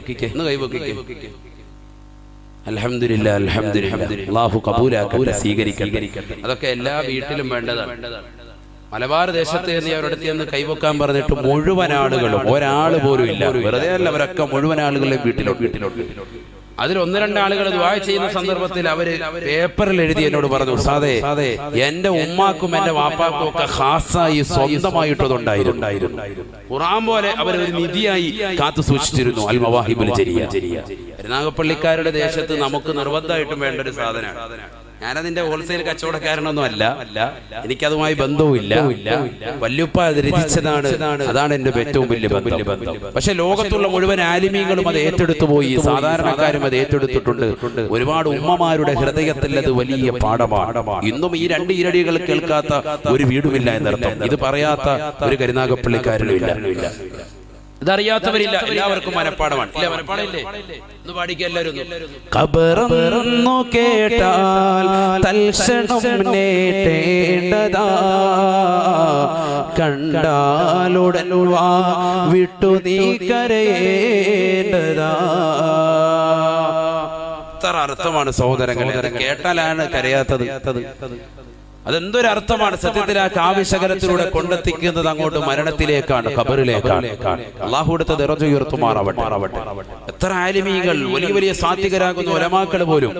അൽഹംദുലില്ലാ അൽഹംദുലില്ലാ, അല്ലാഹു കബൂലാക്കട്ടെ, സ്വീകരിക്കട്ടെ. അതൊക്കെ എല്ലാ വീട്ടിലും വേണ്ടതാണ്. മലബാർ ദേശത്ത് എന്ന് അവരടുത്ത് നിന്ന് കൈവക്കാൻ പറഞ്ഞിട്ട് മുഴുവൻ ആളുകളും, ഒരാൾ പോലും ഇല്ല, വെറുതെ അല്ല, അവരൊക്കെ മുഴുവൻ ആളുകളെ വീട്ടിലോട്ട്. അതിൽ ഒന്ന് രണ്ട് ആളുകൾ ദുആ ചെയ്യുന്ന സന്ദർഭത്തിൽ അവര് പേപ്പറിൽ എഴുതി എന്നോട് പറഞ്ഞു, ഉസ്താദേ എന്റെ ഉമ്മാക്കും എന്റെ വാപ്പാക്കും ഒക്കെ ഖാസായി സ്വന്തമായിട്ടതുണ്ടായിരുന്നു. ഖുർആൻ പോലെ അവരൊരു നിധിയായി കാത്തു സൂക്ഷിച്ചിരുന്നു അൽ മവാഹിബുൽ ജലിയ. കരുനാഗപ്പള്ളിക്കാരുടെ ദേശത്ത് നമുക്ക് നിർബന്ധമായിട്ടും വേണ്ട ഒരു സാധനമാണ്. ഞാനതിന്റെ ഹോൾസെയിൽ കച്ചവടക്കാരനൊന്നും അല്ല, എനിക്കതുമായി ബന്ധവുമില്ല. വല്യുപ്പ അത് രചിച്ചതാണ്, അതാണ് എന്റെ ഏറ്റവും വലിയ ബന്ധം. പക്ഷെ ലോകത്തുള്ള മുഴുവൻ ആലിമീങ്ങളും അത് ഏറ്റെടുത്തു പോയി, സാധാരണക്കാരും അത് ഏറ്റെടുത്തിട്ടുണ്ട്. ഒരുപാട് ഉമ്മമാരുടെ ഹൃദയത്തിൽ അത് വലിയ പാഠമാണ്. ഇന്നും ഈ രണ്ട് ഈരടികൾ കേൾക്കാത്ത ഒരു വീടുമില്ല എന്നർത്ഥം. ഇത് പറയാത്ത ഒരു കരുനാഗപ്പള്ളിക്കാരനുമില്ല, ഇതറിയാത്തവരില്ല. എല്ലാവർക്കും മനപ്പാടമാണ്. ഇല്ല, മനപ്പാടമില്ലേ? ഒന്ന് പാടിക്കുക എല്ലാവരും. ഖബറെന്നു കേട്ടാൽ തൽക്ഷണം നേടേണ്ടതാ, കണ്ടാലുടൻ വാ വിട്ടു നീ കരയേണ്ടതാ. എത്ര അർത്ഥമാണ് സഹോദരങ്ങളെ, അത് കേട്ടാലാണ് കരയാത്തത്. അതെന്തൊരർത്ഥമാണ് സത്യത്തിൽ. ആ കാവ്യശകലത്തിലൂടെ കൊണ്ടെത്തിക്കുന്നത് അങ്ങോട്ട് മരണത്തിലേക്കാണ്, ഖബറിലേക്കാണ്. അല്ലാഹു അടുത്ത ദറജ ഉയർത്തുമാറാവട്ടെ. എത്ര ആലിമീങ്ങൾ, വലിയ വലിയ സാത്വികരാകുന്ന ഉലമാക്കൾ പോലും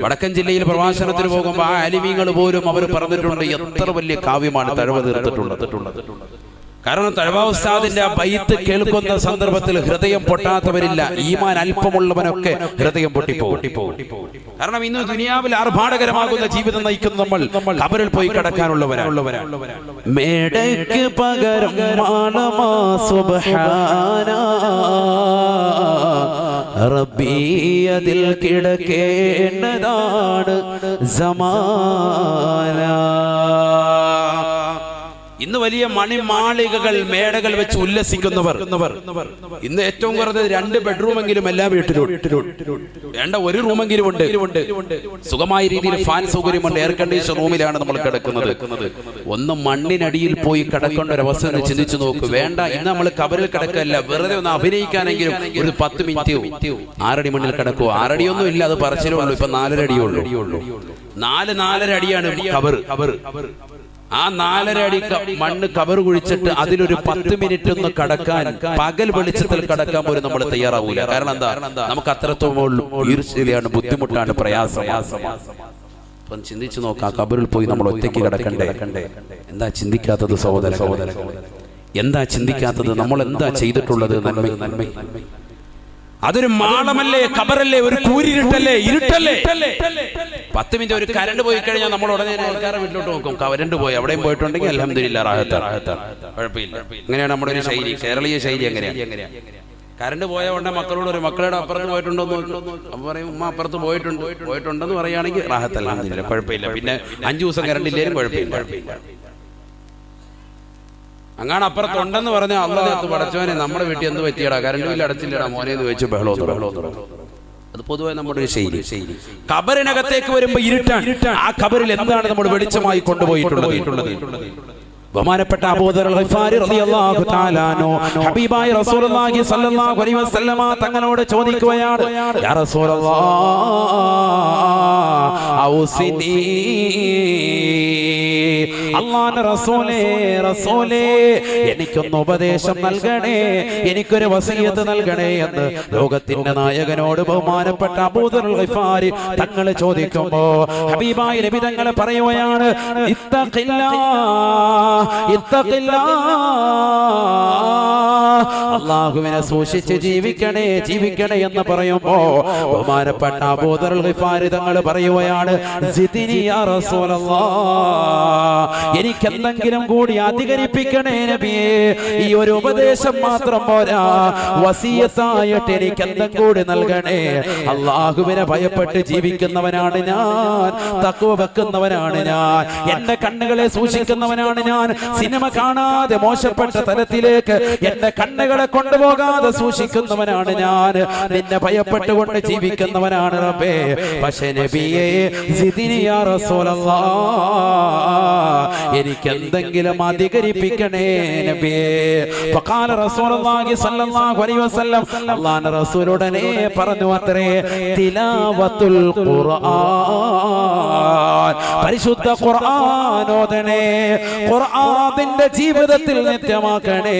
വടക്കൻ ജില്ലയിൽ പ്രവാസനത്തിന് പോകുമ്പോൾ ആ ആലിമീങ്ങൾ പോലും അവർ പറഞ്ഞിട്ടുണ്ട് എത്ര വലിയ കാവ്യമാണ് തഴവ തീർത്തിട്ടുള്ളത്. കാരണം തഴവ ഉസ്താദിന്റെ ആ ബൈത്ത് കേൾക്കുന്ന സന്ദർഭത്തിൽ ഹൃദയം പൊട്ടാത്തവരില്ല. ഈമാൻ അല്പമുള്ളവനൊക്കെ ഹൃദയം പൊട്ടിപ്പോകും. കാരണം ഇന്ന് ദുനിയാവിൽ ആർഭാടകരമാകുന്ന ജീവിതം നയിക്കുന്ന നമ്മൾ ഖബറിൽ പോയി കിടക്കാനുള്ളവരാണ്. മേടയ്ക്ക് പകരം മാളമാ സുബ്ഹാന, റബ്ബി അതിൽ കിടക്കേണ്ടതാണ് സമാന. ഇന്ന് വലിയ മണിമാളികകൾ, മേടകൾ വെച്ച് ഉല്ലസിക്കുന്നവർ, ഇന്ന് ഏറ്റവും കുറഞ്ഞത് 2 ബെഡ്റൂമെങ്കിലും എല്ലാ വീട്ടിലും വേണ്ട, ഒരു റൂമെങ്കിലും ഉണ്ട്. സുഖമായ രീതിയിൽ ഫാൻ സൗകര്യമുണ്ട്, എയർ കണ്ടീഷൻ റൂമിലാണ് നമ്മൾ കിടക്കുന്നത്. ഒന്ന് മണ്ണിനടിയിൽ പോയി കിടക്കേണ്ട ഒരു അവസ്ഥ ചിന്തിച്ചു നോക്ക്. വേണ്ട, ഇന്ന് നമ്മൾ ഖബറിൽ കിടക്കല്ല, വെറുതെ ഒന്ന് അഭിനയിക്കാനെങ്കിലും ഒരു 10 മിനിറ്റ് 6 അടി മണ്ണിൽ കിടക്കുവോ? 6 അടിയൊന്നും ഇല്ല, അത് പറച്ചിലേ ഉള്ളൂ. ഇപ്പൊ 4.5 അടിയുള്ളൂ. 4.5 അടിയാണ് ഖബർ. ആ 4.5 അടി മണ്ണ് കബർ കുഴിച്ചിട്ട് അതിലൊരു 10 മിനിറ്റ് ഒന്ന് കടക്കാൻ, പകൽ വെളിച്ചത്തിൽ കടക്കാൻ പോലും നമ്മൾ തയ്യാറാവൂല. കാരണം എന്താ? നമുക്ക് അത്രത്തോളം ഈർഷ്യയാണ്, ബുദ്ധിമുട്ടാണ്, പ്രയാസം. അപ്പം ചിന്തിച്ചു നോക്കാം, കബറിൽ പോയി നമ്മൾ ഒറ്റയ്ക്ക് കിടക്കണ്ടേ? എന്താ ചിന്തിക്കാത്തത് സഹോദര? എന്താ ചിന്തിക്കാത്തത്? നമ്മൾ എന്താ ചെയ്തിട്ടുള്ളത്? നന്മ. അതൊരു മാളമല്ലേ, ഖബറല്ലേ, ഒരു കൂരിരുട്ടല്ലേ, ഇരുട്ടല്ലേ. 10 മിനിറ്റ് ഒരു കരണ്ട് പോയി കഴിഞ്ഞാൽ നമ്മൾ ഉടനെ ആൾക്കാരെ വീട്ടിലോട്ട് നോക്കും. കരണ്ട് പോയി, അവിടെയും പോയിട്ടുണ്ടെങ്കിൽ അൽഹംദുലില്ലാ, റാഹത്താണ്, കുഴപ്പമില്ല. അങ്ങനെയാണ് നമ്മുടെ ഒരു ശൈലി, കേരളീയ ശൈലി. അങ്ങനെയാണ്. കരണ്ട് പോയ ഉടനെ മക്കളോട് ഒരു മക്കളുടെ അപ്പുറത്ത് പോയിട്ടുണ്ടോ എന്ന് അപ്പം പറയും, ഉമ്മ അപ്പുറത്ത് പോയിട്ടുണ്ടെന്ന് പറയുകയാണെങ്കിൽ റാഹത്ത്, അൽഹംദുലില്ലാ, കുഴപ്പമില്ല. പിന്നെ 5 ദിവസം കരണ്ടില്ലേലും കുഴപ്പമില്ല. അങ്ങനെ അപ്പുറത്തുണ്ടെന്ന് പറഞ്ഞ അള്ളാഹ് പടച്ചവനെ നമ്മുടെ വീട്ടിൽ എന്ത് പറ്റിയടാ, കരണ്ട് ബില്ല് അടച്ചില്ലടാ മോനെ എന്ന് വെച്ച് ബഹളോ. അത് പൊതുവെ നമ്മുടെ ഒരു ശൈലി. ഖബറിനകത്തേക്ക് വരുമ്പോ ഇരുട്ടാണ്. ആ ഖബറിൽ എന്താണ് നമ്മൾ വെളിച്ചമായി കൊണ്ടുപോയിട്ടുള്ളത്? ബഹുമാനപ്പെട്ട അബൂദർ അൽ-ഗിഫാരി റളിയല്ലാഹു തആല അൻഹു ഹബീബായ റസൂലുള്ളാഹി സ്വല്ലല്ലാഹു അലൈഹി വസല്ലമ തങ്ങളോട് ചോദിക്കുകയാണ്, യാ റസൂലല്ലാഹ് ഔസിനി, അല്ലാഹുവിന്റെ റസൂലേ എനിക്കൊന്ന് ഉപദേശം നൽകണേ, എനിക്കൊരു വസിയത്ത് നൽകണേ എന്ന് ലോകത്തിന്റെ നായകനോട് ബഹുമാനപ്പെട്ട അബൂദർ അൽ-ഗിഫാരി തങ്ങൾ ചോദിക്കുമ്പോ ഹബീബായ നബി തങ്ങൾ പറയുകയാണ്, അല്ലാഹുവിനെ സൂക്ഷിച്ച് ജീവിക്കണേ എന്ന് പറയുമ്പോ ബഹുമാനപ്പെട്ട അബൂദർ അൽ-ഗിഫാരി തങ്ങൾ പറയുകയാണ്, സിദ്നി യാ റസൂലല്ലാഹ്, എനിക്ക് എന്തെങ്കിലും കൂടി അധികരിപ്പിക്കണേ നബിയേ, ഈ ഒരു ഉപദേശം മാത്രം പോരാ, വസിയത്തായിട്ട് എനിക്ക് എന്തെങ്കിലും കൂടി നൽകണേ. അല്ലാഹുവിനെ ഭയപ്പെട്ട് ജീവിക്കുന്നവനാണ് ഞാൻ, തഖ്വ വെക്കുന്നവനാണ് ഞാൻ, എന്റെ കണ്ണുകളെ സൂക്ഷിക്കുന്നവനാണ് ഞാൻ, സിനിമ കാണാതെ മോശപ്പെട്ട തലത്തിലേക്ക് എന്റെ കണ്ണുകളെ കൊണ്ടുപോകാതെ സൂക്ഷിക്കുന്നവനാണ് ഞാൻ, നിന്നെ ഭയപ്പെട്ടുകൊണ്ട് ജീവിക്കുന്നവനാണ് റബ്ബേ. പക്ഷേ നബിയേ സിദ്നി യാ റസൂലല്ലാഹ്, എനിക്ക് എന്തെങ്കിലും അധികരിപ്പിക്കണേ നബിയേ. ഫഖാല റസൂലുള്ളാഹി സ്വല്ലല്ലാഹു അലൈഹി വസല്ലം, അല്ലാഹുവിന്റെ റസൂൽ ഉടനെ പറഞ്ഞു അത്രേ, തിലാവത്തുൽ ഖുർആൻ, പരിശുദ്ധ ഖുർആൻ ഓതണേ, ഖുർആനിന്റെ ജീവിതത്തിൽ നിത്യമാക്കണേ.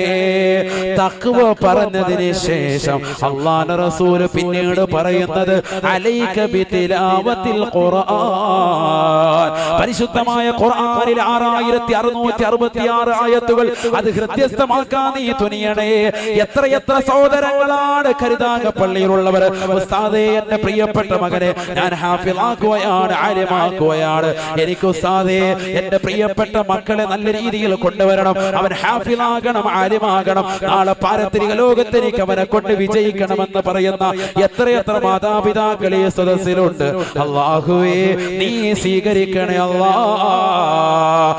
തഖ്വ പറഞ്ഞതിന് ശേഷം അല്ലാഹുവിന്റെ റസൂൽ പിന്നീട് പറയുന്നത്, അലൈക ബിതിലാവത്തിൽ ഖുർആൻ, പരിശുദ്ധമായ ഖുർആനിൽ 6666 ആയത്തുകൾ അത് ഹൃദയസ്ഥമാക്കാൻ നീ തുനിയണേ. എത്ര സഹോദരങ്ങളാണ് കരുതാകപ്പള്ളിയിലുള്ളവർ, ഉസ്താദേ എന്റെ പ്രിയപ്പെട്ട മകനെ ഞാൻ ഹാഫിളാക്കുകയാണ്, ആലിമാക്കുകയാണ്, എനിക്ക് ഉസ്താദേ എന്റെ പ്രിയപ്പെട്ട മക്കളെ നല്ല രീതിയിൽ കൊണ്ടുവരണം, അവൻ ഹാഫിളാകണം, ആലിമാകണം, നാളെ പാരത്രിക ലോകത്ത് എനിക്ക് അവനെ കൊണ്ട് വിജയിക്കണമെന്ന് പറയുന്ന എത്ര മാതാപിതാക്കൾ ഈ സദസ്സിലുണ്ട്. അല്ലാഹുവേ നീ സ്വീകരിക്കണേ അല്ലാഹ്.